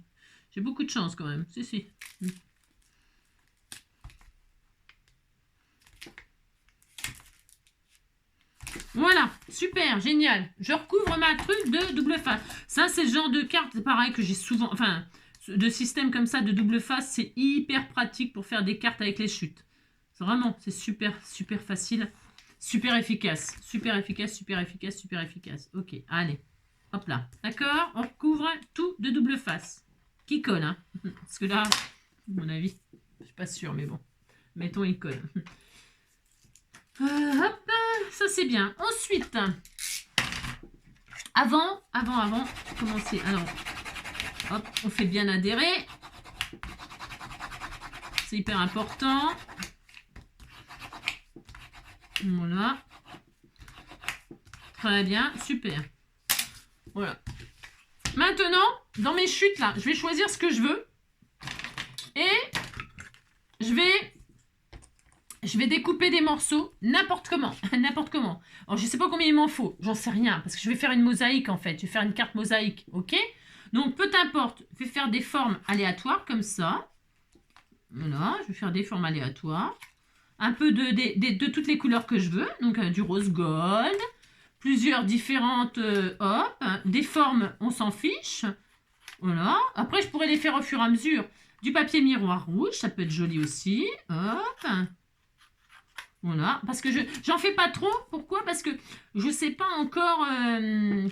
J'ai beaucoup de chance quand même, si. Voilà, super, génial. Je recouvre ma truc de double face. Ça, c'est le genre de carte, pareil, que j'ai souvent... Enfin, de système comme ça, de double face, c'est hyper pratique pour faire des cartes avec les chutes. Vraiment, c'est super facile, super efficace. Ok, allez, hop là. D'accord, on recouvre tout de double face. Qui colle, hein. Parce que là, à mon avis, suis pas sûre, mais bon. Mettons icône. Hop, ça c'est bien. Ensuite, avant de commencer, alors, hop, on fait bien adhérer. C'est hyper important. Voilà. Très bien, super. Voilà. Maintenant, dans mes chutes, là, je vais choisir ce que je veux. Et je vais découper des morceaux n'importe comment. N'importe comment. Alors, je ne sais pas combien il m'en faut. J'en sais rien. Parce que je vais faire une mosaïque, en fait. Je vais faire une carte mosaïque. OK? Donc, peu importe. Je vais faire des formes aléatoires, comme ça. Voilà. Je vais faire des formes aléatoires. Un peu de toutes les couleurs que je veux. Donc, du rose gold. Plusieurs différentes, hop. Des formes, on s'en fiche. Voilà. Après, je pourrais les faire au fur et à mesure. Du papier miroir rouge. Ça peut être joli aussi. Hop. Voilà, parce que j'en fais pas trop. Pourquoi? Parce que je sais pas encore,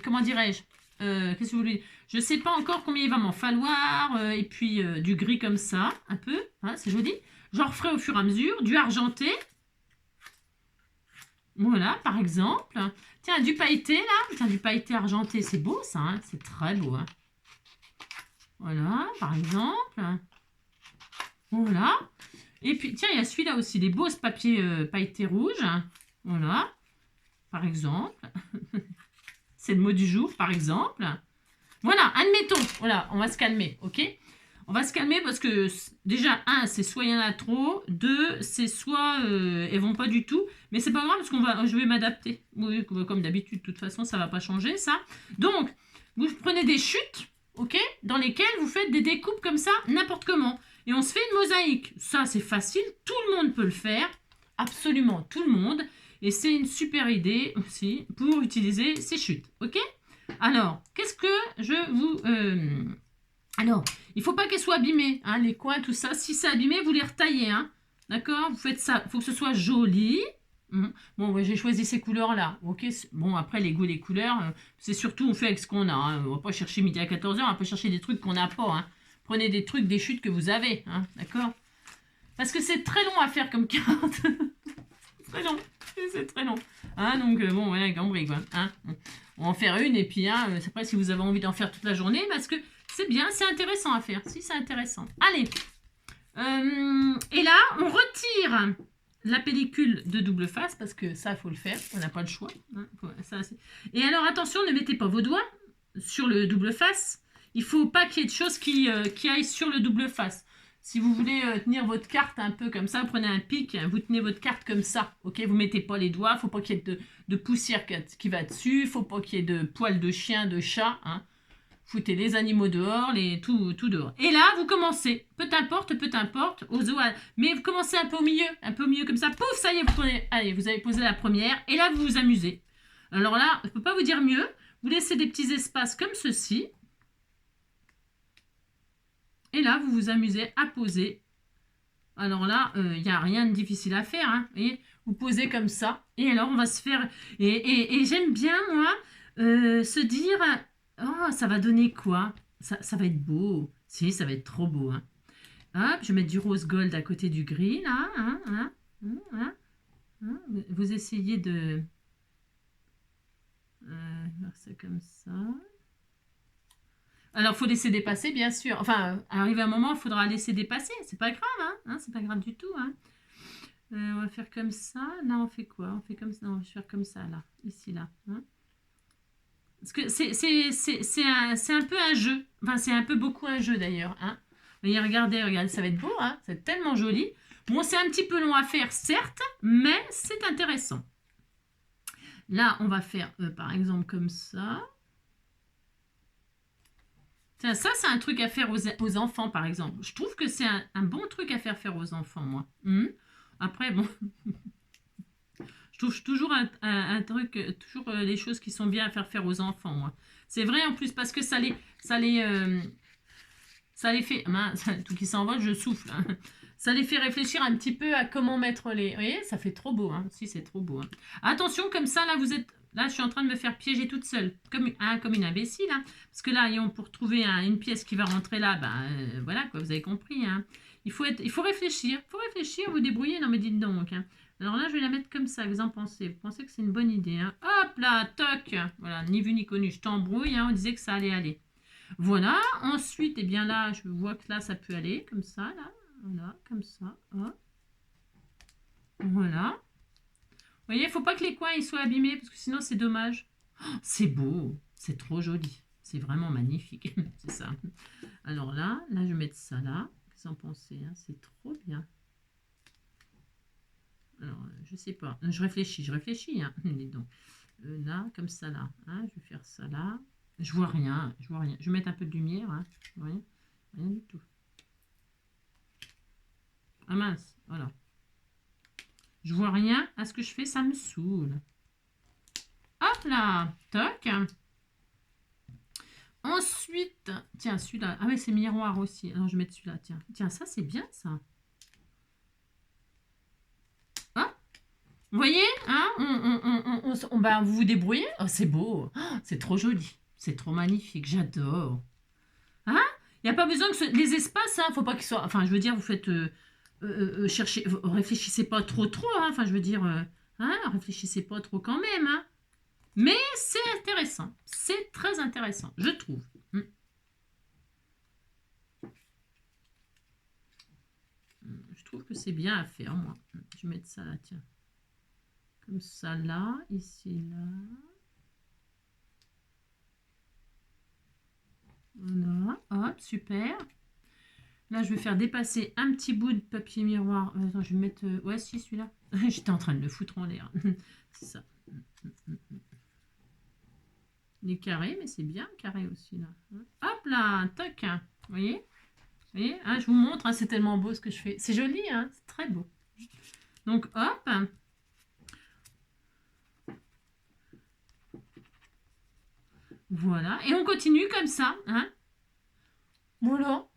comment dirais-je, qu'est-ce que vous voulez? Je sais pas encore combien il va m'en falloir, et puis du gris comme ça, un peu, hein, c'est joli. J'en referai au fur et à mesure, du argenté. Voilà, par exemple. Tiens, du pailleté, là. Tiens, du pailleté argenté, c'est beau, ça, hein, c'est très beau. Hein. Voilà, par exemple. Voilà. Et puis, tiens, il y a celui-là aussi, les beaux papiers pailletés rouges. Voilà, par exemple. C'est le mot du jour, par exemple. Voilà, admettons. Voilà, on va se calmer, ok? On va se calmer parce que, déjà, un, c'est soit il y en a trop. Deux, c'est soit elles vont pas du tout. Mais c'est pas grave parce je vais m'adapter. Oui, comme d'habitude, de toute façon, ça va pas changer, ça. Donc, vous prenez des chutes, ok? Dans lesquelles vous faites des découpes comme ça, n'importe comment. Et on se fait une mosaïque. Ça, c'est facile. Tout le monde peut le faire. Absolument tout le monde. Et c'est une super idée aussi pour utiliser ces chutes. OK? Alors, qu'est-ce que je vous... Alors, il ne faut pas qu'elles soient abîmées. Hein, les coins, tout ça. Si c'est abîmé, vous les retaillez. Hein, d'accord? Vous faites ça. Il faut que ce soit joli. Bon, ouais, j'ai choisi ces couleurs-là. OK? Bon, après, les goûts, les couleurs, c'est surtout, on fait avec ce qu'on a. Hein. On ne va pas chercher midi à 14h. On va pas chercher des trucs qu'on n'a pas. Hein. Prenez des trucs, des chutes que vous avez, hein, d'accord? Parce que c'est très long à faire comme carte. Très long, c'est très long. Hein, donc, bon, voilà, gambris, quoi. Hein. On va en faire une, et puis, hein, après, si vous avez envie d'en faire toute la journée, parce que c'est bien, c'est intéressant à faire. Si, c'est intéressant. Allez. Et là, on retire la pellicule de double face, parce que ça, il faut le faire. On n'a pas le choix. Hein, et alors, attention, ne mettez pas vos doigts sur le double face. Il ne faut pas qu'il y ait de choses qui aillent sur le double face. Si vous voulez tenir votre carte un peu comme ça, prenez un pic, vous tenez votre carte comme ça. Ok, vous ne mettez pas les doigts, il ne faut pas qu'il y ait de poussière qui va dessus, il ne faut pas qu'il y ait de poils de chien, de chat. Hein. Foutez les animaux dehors, tout dehors. Et là, vous commencez, peu importe, aux oies. Mais vous commencez un peu au milieu comme ça. Pouf, ça y est, allez, vous avez posé la première. Et là, vous vous amusez. Alors là, je ne peux pas vous dire mieux. Vous laissez des petits espaces comme ceci. Et là, vous vous amusez à poser. Alors là, il n'y a rien de difficile à faire. Hein. Et vous posez comme ça. Et alors, on va se faire... Et j'aime bien, moi, se dire... Oh, ça va donner quoi? Ça va être beau. Si, ça va être trop beau. Hein. Hop, je vais mettre du rose gold à côté du gris. Là, Vous essayez de... faire ça comme ça... Alors, il faut laisser dépasser, bien sûr. Enfin, arrivé à un moment, il faudra laisser dépasser. C'est pas grave, hein, c'est pas grave du tout. Hein. On va faire comme ça. Là, on fait quoi? On fait comme ça. Non, je vais faire comme ça, là. Ici, là. Hein. Parce que c'est un peu un jeu. Enfin, c'est un peu beaucoup un jeu, d'ailleurs. Hein. Mais regardez, ça va être beau. Hein. C'est tellement joli. Bon, c'est un petit peu long à faire, certes, mais c'est intéressant. Là, on va faire, par exemple, comme ça. Tiens, ça, c'est un truc à faire aux enfants, par exemple. Je trouve que c'est un bon truc à faire aux enfants, moi. Après, bon... je trouve toujours un truc... toujours les choses qui sont bien à faire aux enfants, moi. C'est vrai, en plus, parce que ça les fait... Mince, tout qui s'envole, je souffle. Hein. Ça les fait réfléchir un petit peu à comment mettre les... Vous voyez, ça fait trop beau. Hein. Si, c'est trop beau. Hein. Attention, comme ça, là, vous êtes... Là, je suis en train de me faire piéger toute seule, comme une imbécile. Hein. Parce que là, pour trouver une pièce qui va rentrer là, voilà, quoi, vous avez compris. Hein. Il faut réfléchir. Il faut réfléchir, vous débrouiller. Non, mais dites donc. Hein. Alors là, je vais la mettre comme ça. Vous en pensez? Vous pensez que c'est une bonne idée? Hein. Hop là, toc. Voilà, ni vu ni connu. Je t'embrouille. Hein. On disait que ça allait aller. Voilà. Ensuite, eh bien là, je vois que là, ça peut aller. Comme ça, là. Voilà, comme ça. Hop. Voilà. Vous voyez, il ne faut pas que les coins ils soient abîmés parce que sinon c'est dommage. Oh, c'est beau, c'est trop joli. C'est vraiment magnifique. C'est ça. Alors là, je vais mettre ça là. Qu'est-ce que vous en pensez? Hein? C'est trop bien. Alors, je sais pas. Je réfléchis. Hein. Dis donc. Là, comme ça là. Hein? Je vais faire ça là. Je vois rien. Je vais mettre un peu de lumière. Hein. Rien du tout. Ah mince, voilà. Je vois rien à ce que je fais, ça me saoule. Hop là, toc. Ensuite, tiens, celui-là. Ah ouais, c'est miroir aussi. Alors, je vais mettre celui-là, tiens. Tiens, ça, c'est bien, ça. Ah, vous voyez, hein, vous vous débrouillez. Oh, c'est beau. Oh, c'est trop joli. C'est trop magnifique. J'adore. Hein? Il n'y a pas besoin que les espaces, hein, faut pas qu'ils soient... Enfin, je veux dire, vous faites... cherchez, réfléchissez pas trop, hein. Enfin, je veux dire... hein, réfléchissez pas trop quand même, hein. Mais c'est intéressant. C'est très intéressant, je trouve. Je trouve que c'est bien à faire, moi. Je vais mettre ça là, tiens. Comme ça, là, ici, là. Voilà, hop, super. Là, je vais faire dépasser un petit bout de papier miroir. Attends, je vais mettre... ouais, si, celui-là. J'étais en train de le foutre en l'air. C'est ça. Les carrés, mais c'est bien carré aussi, là. Hop là, toc. Vous voyez? Vous voyez, hein, je vous montre, hein, c'est tellement beau ce que je fais. C'est joli, hein, c'est très beau. Donc, hop. Voilà. Et on continue comme ça. Hein. Voilà.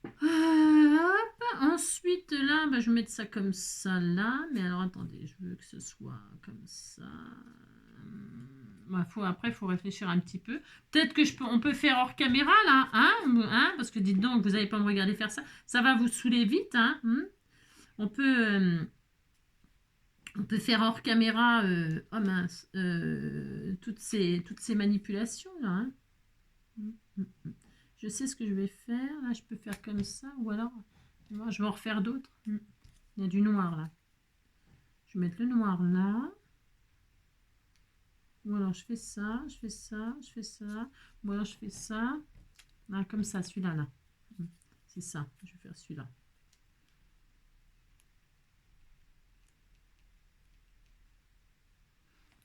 Hop. Ensuite, là, je vais mettre ça comme ça, là. Mais alors, attendez, je veux que ce soit comme ça. Après, il faut réfléchir un petit peu. Peut-être que on peut faire hors caméra, là. Hein, parce que dites donc, vous n'allez pas me regarder faire ça. Ça va vous saouler vite. Hein. On peut faire hors caméra, oh mince, toutes ces manipulations-là. Hein. Je sais ce que je vais faire. Là, je peux faire comme ça. Ou alors, je vais en refaire d'autres. Il y a du noir, là. Je vais mettre le noir là. Ou alors, je fais ça, je fais ça, je fais ça. Ou alors, je fais ça. Là, comme ça, celui-là, là. C'est ça. Je vais faire celui-là.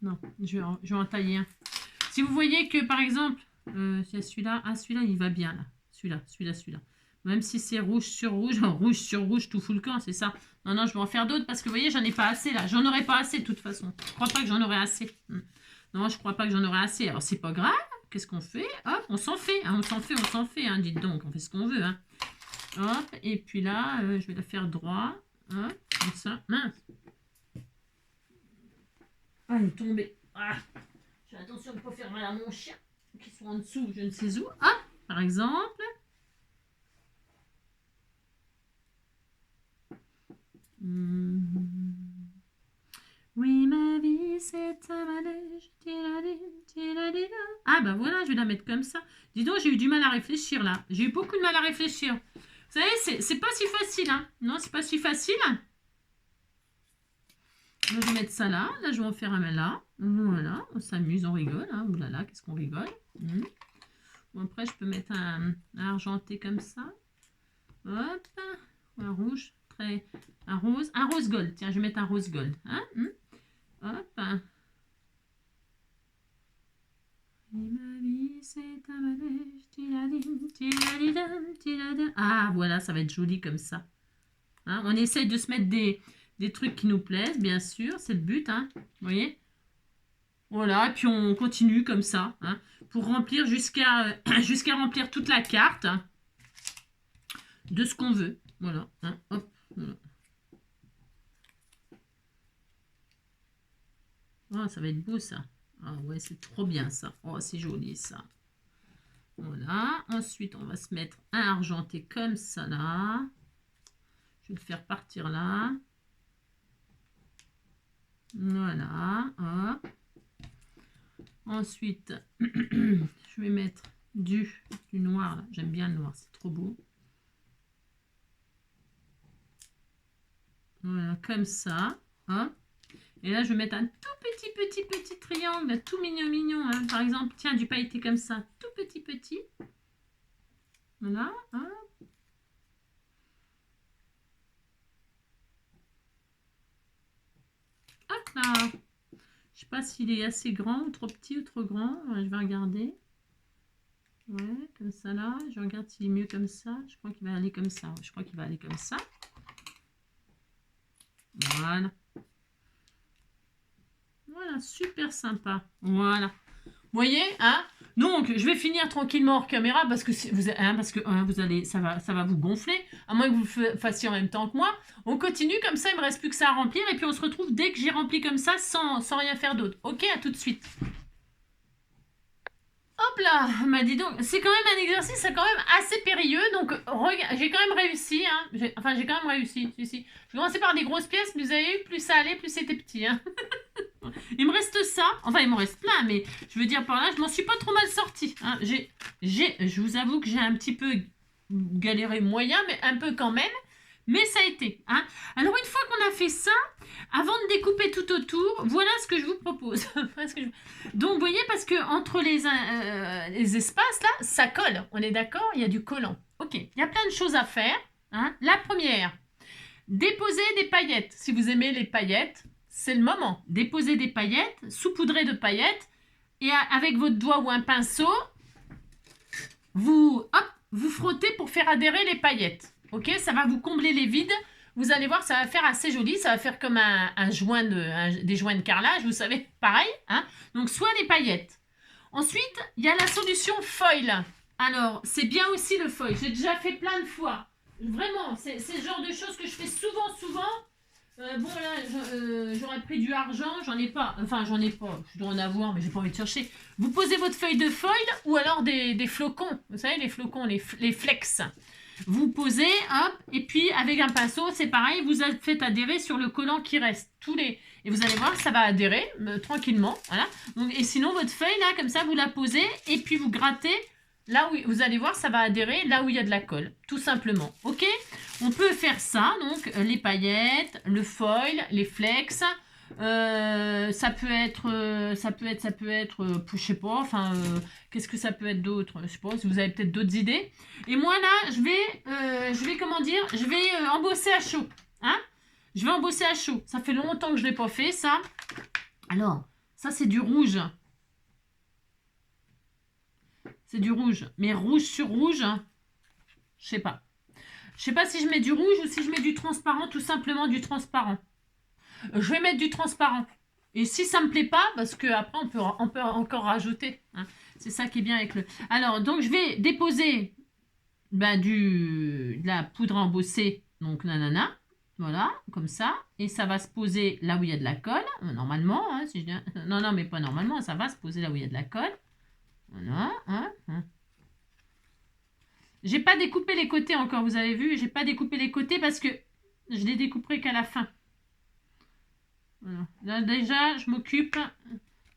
Non, je vais en tailler un. Si vous voyez que, par exemple, il y a celui-là. Ah, celui-là, il va bien, là. Celui-là. Même si c'est rouge sur rouge, tout fout le camp, c'est ça. Non, je vais en faire d'autres parce que, vous voyez, j'en ai pas assez, là. J'en aurai pas assez, de toute façon. Je crois pas que j'en aurai assez. Non, je crois pas que j'en aurai assez. Alors, c'est pas grave. Qu'est-ce qu'on fait? Hop, on s'en fait. Hein, on s'en fait. Hein, dites donc, on fait ce qu'on veut. Hein. Hop, et puis là, je vais la faire droit. Hop, comme ça. Mince. Ah, il est tombé. Ah. Fais attention de ne pas faire mal à mon chien, qui sont en dessous, je ne sais où. Ah, par exemple. Oui, ma vie, c'est un manège. Ah, voilà, je vais la mettre comme ça. Dis donc, j'ai eu du mal à réfléchir, là. J'ai eu beaucoup de mal à réfléchir. Vous savez, c'est pas si facile, hein. Non, c'est pas si facile. Je vais mettre ça là. Là, je vais en faire un là. Voilà, on s'amuse, on rigole. Hein. Oulala, qu'est-ce qu'on rigole. Bon, après, je peux mettre un argenté comme ça. Hop. Un rouge. Un rose gold. Tiens, je vais mettre un rose gold. Hein. Hop. Ma vie, c'est un manège. Ah, voilà, ça va être joli comme ça. Hein, on essaye de se mettre des trucs qui nous plaisent, bien sûr. C'est le but, hein. Vous voyez? Voilà, et puis on continue comme ça, hein, pour remplir jusqu'à remplir toute la carte, hein, de ce qu'on veut. Voilà, hein, hop, voilà. Oh, ça va être beau ça. Ah ouais, c'est trop bien ça. Oh, c'est joli ça. Voilà. Ensuite, on va se mettre un argenté comme ça là. Je vais le faire partir là. Voilà. Hop. Ensuite, je vais mettre du noir. J'aime bien le noir, c'est trop beau. Voilà, comme ça. Hop. Et là, je vais mettre un tout petit triangle, tout mignon. Hein. Par exemple, tiens, du pailleté comme ça, tout petit. Voilà. Hop. Hop là. Je sais pas s'il est assez grand ou trop petit ou trop grand. Je vais regarder. Ouais, comme ça là. Je regarde s'il est mieux comme ça. Je crois qu'il va aller comme ça. Je crois qu'il va aller comme ça. Voilà. Voilà, super sympa. Voilà. Vous voyez, hein? Donc, je vais finir tranquillement hors caméra parce que vous allez, ça va vous gonfler, à moins que vous le fassiez en même temps que moi. On continue comme ça, il me reste plus que ça à remplir et puis on se retrouve dès que j'ai rempli comme ça, sans rien faire d'autre. Ok, à tout de suite. Hop là, bah dis donc, c'est quand même un exercice, c'est quand même assez périlleux, donc j'ai quand même réussi, hein. J'ai quand même réussi, si. J'ai commencé par des grosses pièces, mais vous avez vu, plus ça allait, plus c'était petit, hein. Il me reste ça, enfin il me reste plein, mais je veux dire par là, je m'en suis pas trop mal sortie, hein. Je vous avoue que j'ai un petit peu galéré moyen, mais un peu quand même. Mais ça a été. Hein. Alors, une fois qu'on a fait ça, avant de découper tout autour, voilà ce que je vous propose. Donc, vous voyez, parce que entre les espaces, là, ça colle. On est d'accord? Il y a du collant. Ok, il y a plein de choses à faire. Hein. La première, déposer des paillettes. Si vous aimez les paillettes, c'est le moment. Déposer des paillettes, saupoudrer de paillettes, et avec votre doigt ou un pinceau, vous frottez pour faire adhérer les paillettes. Ok, ça va vous combler les vides. Vous allez voir, ça va faire assez joli. Ça va faire comme des joints de carrelage, vous savez, pareil. Hein. Donc, soit les paillettes. Ensuite, il y a la solution foil. Alors, c'est bien aussi le foil. J'ai déjà fait plein de fois. Vraiment, c'est le genre de choses que je fais souvent. Bon, là, j'aurais pris du argent. J'en ai pas. Enfin, j'en ai pas. Je dois en avoir, mais j'ai pas envie de chercher. Vous posez votre feuille de foil ou alors des flocons. Vous savez, les flocons, les flex. Vous posez, hop, et puis avec un pinceau, c'est pareil, vous faites adhérer sur le collant qui reste. Et vous allez voir, ça va adhérer tranquillement. Voilà. Donc, et sinon, votre feuille, là, comme ça, vous la posez, et puis vous grattez. Là où vous allez voir, ça va adhérer là où il y a de la colle, tout simplement. Ok? On peut faire ça, donc les paillettes, le foil, les flex. Ça peut être, je sais pas, enfin, qu'est-ce que ça peut être d'autre? Je sais pas, si vous avez peut-être d'autres idées. Et moi là, je vais comment dire, je vais embosser à chaud, hein? Je vais embosser à chaud. Ça fait longtemps que je l'ai pas fait, ça. Alors, ça c'est du rouge. C'est du rouge, mais rouge sur rouge, hein, je sais pas. Je sais pas si je mets du rouge ou si je mets du transparent, tout simplement du transparent. Je vais mettre du transparent. Et si ça me plaît pas, parce qu'après on peut encore rajouter. Hein. C'est ça qui est bien avec le... Alors, donc je vais déposer de la poudre embossée. Donc, nanana. Voilà, comme ça. Et ça va se poser là où il y a de la colle. Normalement. Hein, si je... Non, mais pas normalement. Ça va se poser là où il y a de la colle. Voilà. Hein. J'ai pas découpé les côtés encore, vous avez vu. J'ai pas découpé les côtés parce que je les découperai qu'à la fin. Voilà. Là, déjà, je m'occupe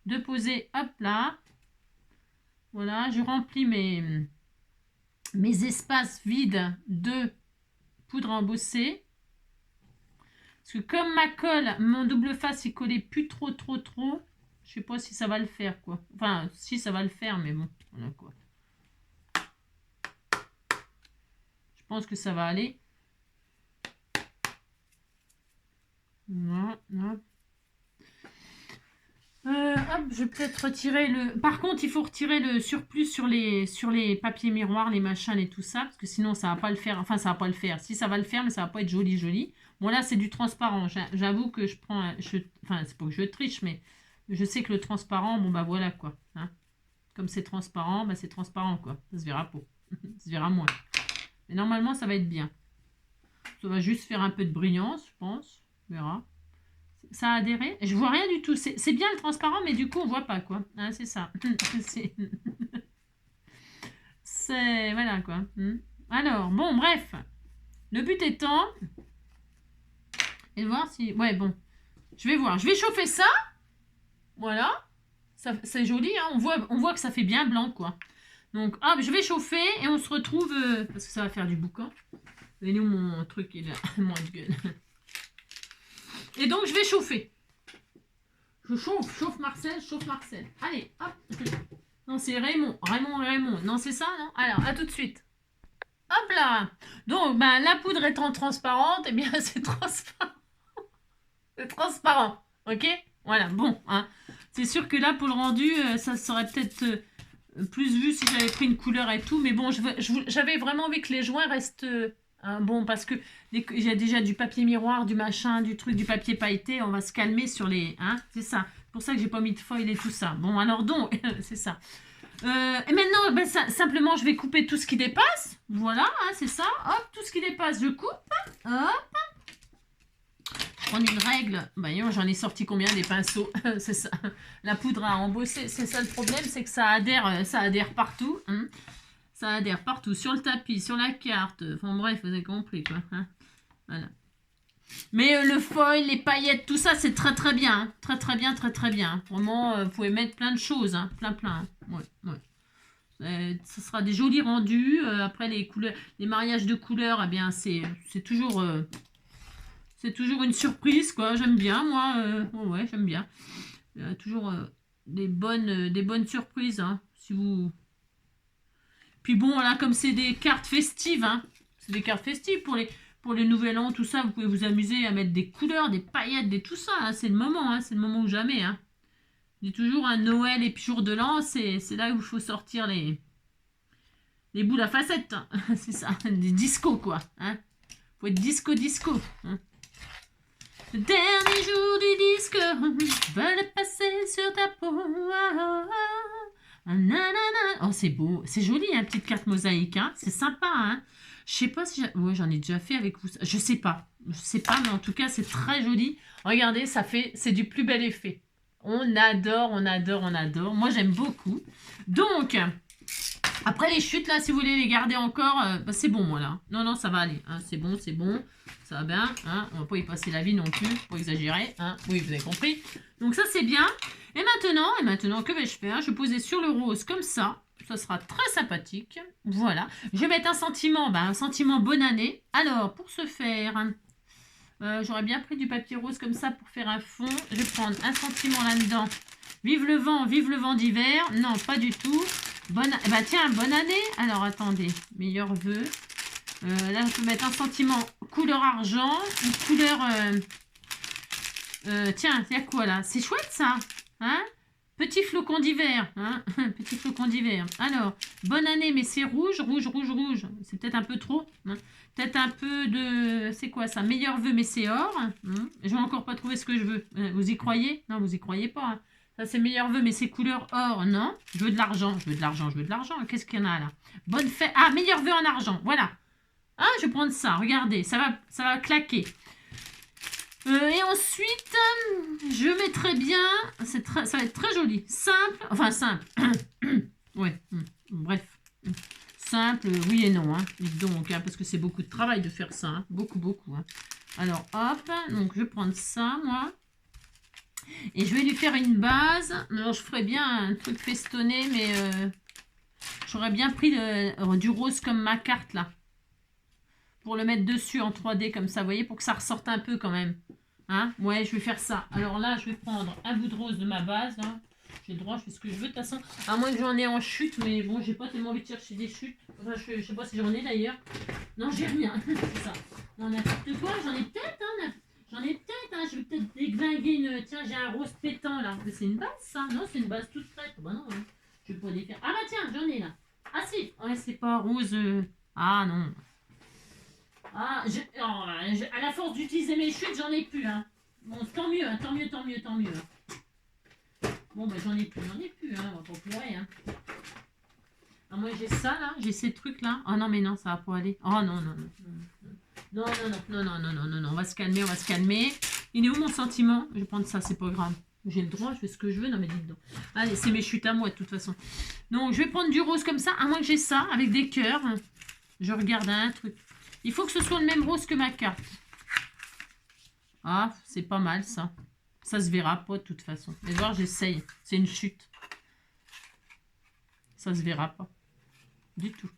de poser, hop là. Voilà, je remplis mes espaces vides de poudre embossée. Parce que comme ma colle, mon double face est collé plus trop. Je sais pas si ça va le faire, quoi. Enfin, si ça va le faire, mais bon, voilà quoi. Je pense que ça va aller. Voilà. Hop, je vais peut-être retirer le... Par contre, il faut retirer le surplus sur les papiers miroirs, les machins et tout ça, parce que sinon, ça va pas le faire. Enfin, ça va pas le faire. Si, ça va le faire, mais ça va pas être joli. Bon, là, c'est du transparent. J'avoue que je prends... Enfin, c'est pas que je triche, mais je sais que le transparent, bon, bah voilà, quoi. Hein. Comme c'est transparent, bah c'est transparent, quoi. Ça se verra pas. Ça se verra moins. Mais normalement, ça va être bien. Ça va juste faire un peu de brillance, je pense. On verra. Ça a adhéré. Je vois rien du tout. C'est bien le transparent, mais du coup, on voit pas, quoi. Hein, c'est ça. C'est... Voilà, quoi. Alors, bon, bref. Le but étant... Et de voir si... Ouais, bon. Je vais voir. Je vais chauffer ça. Voilà. C'est joli, hein. On voit que ça fait bien blanc, quoi. Donc, hop, je vais chauffer et on se retrouve... parce que ça va faire du boucan. Et nous, mon truc, il a moins de gueule. Et donc, je vais chauffer. Je chauffe Marcel, chauffe Marcel. Allez, hop. Non, c'est Raymond. Raymond. Non, c'est ça, non? Alors, à tout de suite. Hop là. Donc, ben, la poudre étant transparente, eh bien, c'est transparent. C'est transparent. Ok? Voilà, bon. Hein. C'est sûr que là, pour le rendu, ça serait peut-être plus vu si j'avais pris une couleur et tout. Mais bon, j'avais vraiment envie que les joints restent... bon, parce que il y a déjà du papier miroir, du machin, du truc, du papier pailleté. On va se calmer sur les... Hein, c'est ça. C'est pour ça que j'ai pas mis de foil et tout ça. Bon, alors donc, c'est ça. Et maintenant, ben, simplement, je vais couper tout ce qui dépasse. Voilà, hein, c'est ça. Hop, tout ce qui dépasse, je coupe. Hop. Je prends une règle. Ben, j'en ai sorti combien des pinceaux? C'est ça. La poudre à embosser, c'est ça le problème, c'est que ça adhère partout. Hein. Ça adhère partout, sur le tapis, sur la carte. Enfin bref, vous avez compris, quoi. Hein. Voilà. Mais le foil, les paillettes, tout ça, c'est très très bien. Hein. Très bien. Vraiment, vous pouvez mettre plein de choses. Hein. Plein. Hein. Ouais. Ça sera des jolis rendus. Après, les couleurs, les mariages de couleurs, eh bien, c'est toujours une surprise, quoi. J'aime bien, moi. Ouais, j'aime bien. Toujours des bonnes surprises. Hein. Si vous... Puis bon, là, comme c'est des cartes festives, hein. C'est des cartes festives pour les nouvel an, tout ça. Vous pouvez vous amuser à mettre des couleurs, des paillettes, des tout ça. Hein. C'est le moment, hein. C'est le moment ou jamais. Hein. Je dis toujours, un Noël et puis jour de l'an, c'est là où il faut sortir les boules à facettes. Hein. C'est ça, des discos, quoi. Hein. Faut être disco. Hein. Le dernier jour du disco, veulent passer sur ta peau. Oh, c'est beau. C'est joli, hein, petite carte mosaïque. Hein. C'est sympa. Hein. Je sais pas si... Ouais, j'en ai déjà fait avec vous. Je sais pas, mais en tout cas, c'est très joli. Regardez, c'est du plus bel effet. On adore. Moi, j'aime beaucoup. Donc, après les chutes, là, si vous voulez les garder encore, bah, c'est bon, moi, là. Non, ça va aller. Hein. C'est bon. Ça va bien. Hein. On va pas y passer la vie non plus. Pour exagérer. Hein. Oui, vous avez compris. Donc, ça, c'est bien. Et maintenant, que vais-je faire? Je vais poser sur le rose comme ça. Ça sera très sympathique. Voilà. Je vais mettre un sentiment bonne année. Alors, pour ce faire, j'aurais bien pris du papier rose comme ça pour faire un fond. Je vais prendre un sentiment là-dedans. Vive le vent d'hiver. Non, pas du tout. Bonne année. Alors, attendez. Meilleurs vœux. Là, je peux mettre un sentiment couleur argent. Une couleur... tiens, il y a quoi là? C'est chouette ça. Hein? Petit flocon d'hiver. Hein? Petit flocon d'hiver. Alors, bonne année, mais c'est rouge. C'est peut-être un peu trop. Hein? Peut-être un peu de... C'est quoi ça? Meilleur vœu, mais c'est or. Hein? Je vais encore pas trouver ce que je veux. Vous y croyez? Non, vous y croyez pas. Hein? Ça, c'est meilleur vœu, mais c'est couleur or. Non. Je veux de l'argent. Qu'est-ce qu'il y en a là? Bonne fête. Ah, meilleur vœu en argent. Voilà. Ah, je vais prendre ça. Regardez, ça va claquer. Et ensuite, je mettrai bien, ça va être très joli, simple, ouais, bref, simple, oui et non, hein, donc, hein, parce que c'est beaucoup de travail de faire ça, hein, beaucoup, hein. Alors, hop, donc je vais prendre ça, moi, et je vais lui faire une base. Alors, je ferais bien un truc festonné, mais j'aurais bien pris du rose comme ma carte, là, pour le mettre dessus en 3D, comme ça, vous voyez, pour que ça ressorte un peu, quand même. Hein? Ouais, je vais faire ça. Alors là, je vais prendre un bout de rose de ma base. Hein. J'ai le droit, je fais ce que je veux de toute façon. À moins que j'en ai en chute, mais bon, j'ai pas tellement envie de chercher des chutes. Enfin, je sais pas si j'en ai d'ailleurs. Non, j'ai rien. C'est ça. Non, n'importe quoi, j'en ai peut-être. Hein. Je vais peut-être déglinguer une... Tiens, j'ai un rose pétant là. C'est une base ça? Non, c'est une base toute prête. Bah non, hein. Je vais pas les faire. Ah bah tiens, j'en ai là. Ah si. Ouais, c'est pas rose. Ah non. Ah, à la force d'utiliser mes chutes, j'en ai plus. Hein. Bon, tant mieux. Bon, ben j'en ai plus. Hein. On va pas pleurer. Hein. Ah, moi, j'ai ça, là. J'ai ces trucs-là. Oh non, mais non, ça va pas aller. Oh non. Non. On va se calmer. Il est où mon sentiment? Je vais prendre ça, c'est pas grave. J'ai le droit, je fais ce que je veux. Non, mais dites donc. Allez, c'est mes chutes à moi, de toute façon. Donc, je vais prendre du rose comme ça, à moins que j'ai ça, avec des cœurs. Je regarde un truc. Il faut que ce soit le même rose que ma carte. Ah, c'est pas mal, ça. Ça se verra pas, de toute façon. Mais voir, j'essaye. C'est une chute. Ça se verra pas. Du tout.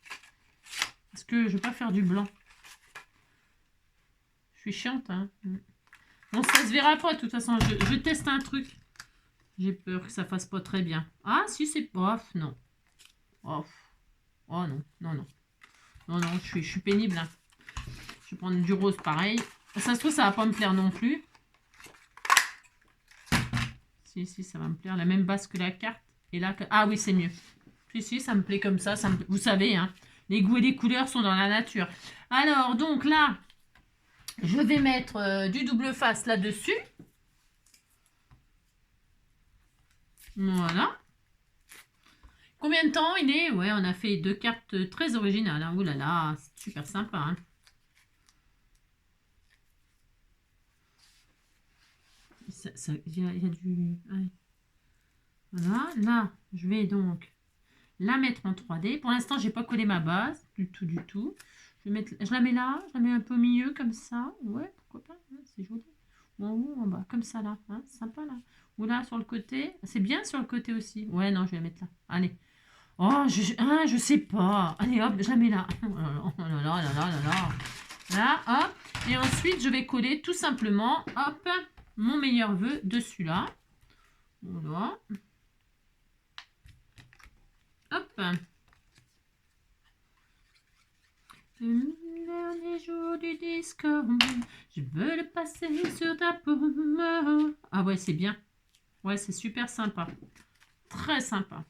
Parce que je vais pas faire du blanc. Je suis chiante, hein. Bon, ça se verra pas, de toute façon. Je teste un truc. J'ai peur que ça fasse pas très bien. Ah, si, c'est... Oh, non. Oh, oh non, non, non. Non, non, je suis pénible, hein. Je vais prendre du rose, pareil. Ça se trouve, ça va pas me plaire non plus. Si, si, ça va me plaire. La même base que la carte. Et là, ah oui, c'est mieux. Si, si, ça me plaît comme ça. Vous savez, hein, les goûts et les couleurs sont dans la nature. Alors, donc là, je vais mettre du double face là-dessus. Voilà. Combien de temps il est? Ouais, on a fait 2 cartes très originales. Hein. Ouh là là, c'est super sympa. Hein. Il y a du... Ouais. Voilà, là, je vais donc la mettre en 3D. Pour l'instant, j'ai pas collé ma base, du tout, du tout. Je la mets là, je la mets un peu au milieu, comme ça. Ouais, pourquoi pas, hein, c'est joli. Ou en haut, en bas, comme ça, là. Hein, sympa, là. Ou là, sur le côté. C'est bien sur le côté aussi. Ouais, non, je vais la mettre là. Allez. Oh, je sais pas. Allez, hop, je la mets là. Oh là là, là là là là là. Là, hop. Et ensuite, je vais coller tout simplement, hop, mon meilleur vœu dessus là. Voilà. Hop. Le dernier jour du disco, je veux le passer sur ta paume. Ah ouais, c'est bien. Ouais, c'est super sympa. Très sympa.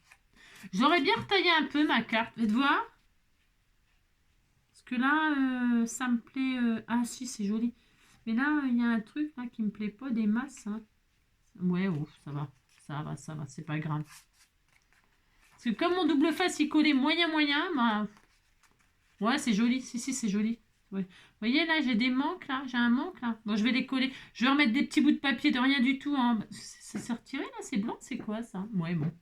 J'aurais bien retaillé un peu ma carte. Faites voir. Parce que là, ça me plaît. Ah si, c'est joli. Mais là, il y a un truc là qui me plaît pas des masses. Hein. Ouais, ouf, ça va. Ça va, ça va. C'est pas grave. Parce que comme mon double face, il collait moyen, bah... Ouais, c'est joli. Si, si, c'est joli. Ouais. Vous voyez, là, j'ai des manques, là. J'ai un manque, là. Bon, je vais les coller. Je vais remettre des petits bouts de papier de rien du tout. Hein. Ça s'est retiré, là. C'est blanc, c'est quoi, ça? Ouais, bon.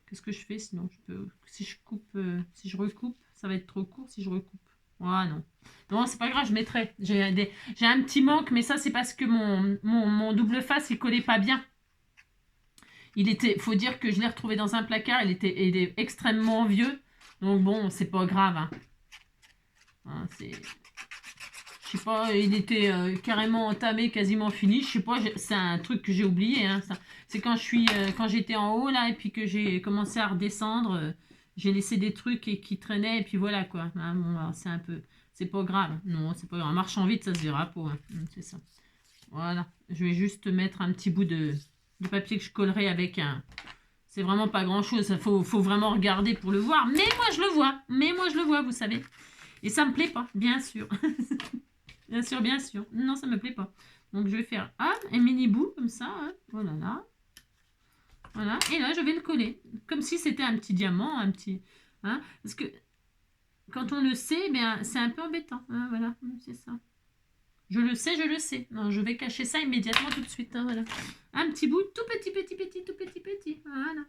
Qu'est-ce que je fais, sinon? Je peux... Si je coupe... si je recoupe, ça va être trop court si je recoupe. Ah, non. Non, c'est pas grave, je mettrai. J'ai un petit manque, mais ça, c'est parce que mon double face, il collait pas bien. Il était... Faut dire que je l'ai retrouvé dans un placard. Il est extrêmement vieux. Donc, bon, c'est pas grave, hein. Hein, je sais pas, il était carrément entamé, quasiment fini. Je sais pas, c'est un truc que j'ai oublié. Hein, c'est quand quand j'étais en haut là et puis que j'ai commencé à redescendre, j'ai laissé des trucs qui traînaient et puis voilà quoi. Hein, bon, c'est un peu, c'est pas grave. Non, c'est pas grave. En marchant vite, ça se verra pas. Hein. C'est ça. Voilà. Je vais juste mettre un petit bout de papier que je collerai avec un. C'est vraiment pas grand chose. Il faut vraiment regarder pour le voir. Mais moi je le vois. Mais moi je le vois, vous savez. Et ça me plaît pas, bien sûr. Bien sûr, bien sûr. Non, ça me plaît pas. Donc, je vais faire un mini bout comme ça. Hein. Voilà, là. Voilà. Et là, je vais le coller. Comme si c'était un petit diamant, un petit... Hein. Parce que quand on le sait, ben, c'est un peu embêtant. Hein. Voilà, c'est ça. Je le sais, je le sais. Non, je vais cacher ça immédiatement tout de suite. Hein. Voilà. Un petit bout, tout petit, petit, petit, tout petit, petit. Voilà.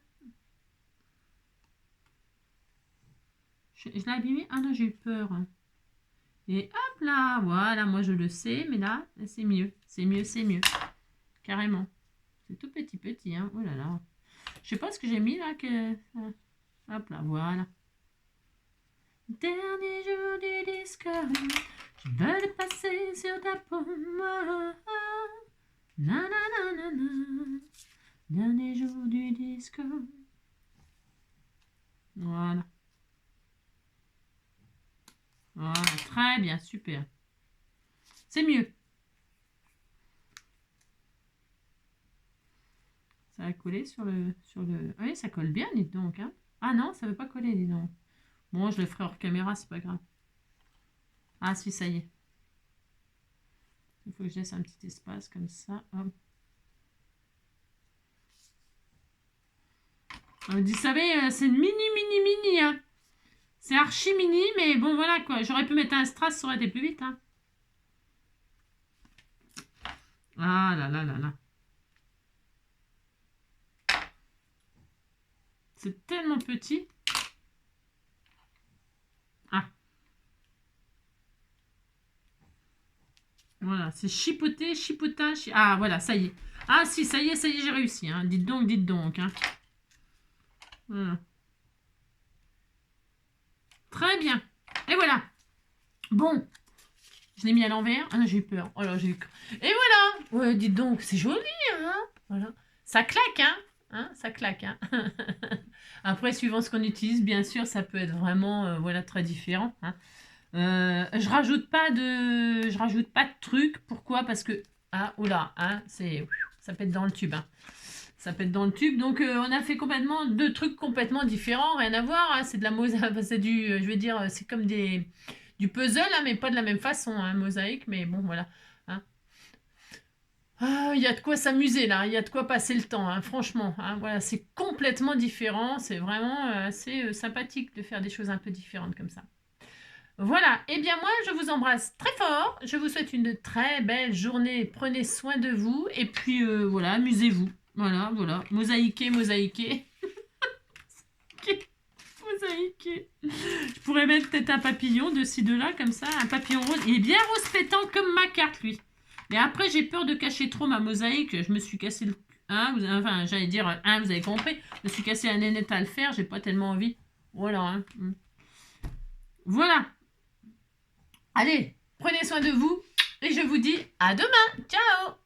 Je l'ai abîmé? Ah non, j'ai eu peur. Et hop là, voilà, moi je le sais, mais là, c'est mieux. C'est mieux, c'est mieux. Carrément. C'est tout petit, petit, hein. Oh là là. Je sais pas ce que j'ai mis là. Hop là, voilà. Dernier jour du disco, je veux le passer sur ta paume. Nanana. Dernier jour du disco. Voilà. Voilà, très bien, super. C'est mieux. Ça va coller sur le... Ah oui, ça colle bien, dites donc. Hein. Ah non, ça ne veut pas coller, dis donc. Bon, je le ferai hors caméra, c'est pas grave. Ah si, ça y est. Il faut que je laisse un petit espace comme ça. Hop. Vous savez, c'est une mini. Hein. C'est archi mini, mais bon, voilà quoi. J'aurais pu mettre un strass, ça aurait été plus vite. Hein. Ah là là là là. C'est tellement petit. Ah, voilà, c'est chipoté, chipotin, ah voilà, ça y est. Ah si, ça y est, j'ai réussi. Hein. Dites donc, dites donc. Hein. Voilà. Très bien. Et voilà. Bon, je l'ai mis à l'envers. Ah non, j'ai eu peur. Oh là, j'ai eu... Et voilà. Ouais, dites donc, c'est joli, hein. Voilà. Ça claque, hein. Hein, ça claque, hein. Après, suivant ce qu'on utilise, bien sûr, ça peut être vraiment, voilà, très différent. Hein. Je rajoute pas de trucs. Pourquoi? Parce que, ah, oula, hein, ça pète dans le tube. Hein. Ça pète dans le tube. Donc, on a fait complètement deux trucs complètement différents, rien à voir. Hein. C'est de la mosaïque, c'est du, je veux dire, c'est comme du puzzle, hein, mais pas de la même façon, hein, mosaïque. Mais bon, voilà. Hein. Ah, il y a de quoi s'amuser là, il y a de quoi passer le temps, hein, franchement. Hein, voilà, c'est complètement différent. C'est vraiment assez sympathique de faire des choses un peu différentes comme ça. Voilà, et bien moi je vous embrasse très fort, je vous souhaite une très belle journée, prenez soin de vous, et puis voilà, amusez-vous. Voilà, voilà, mosaïquez, mosaïquez. Mosaïquez. Je pourrais mettre peut-être un papillon de ci, de là, comme ça, un papillon rose. Il est bien rose pétant comme ma carte, lui. Mais après, j'ai peur de cacher trop ma mosaïque, je me suis cassé le... Hein, enfin, j'allais dire, hein, vous avez compris, je me suis cassé la nénette à le faire, j'ai pas tellement envie. Voilà, hein. Voilà. Allez, prenez soin de vous et je vous dis à demain. Ciao!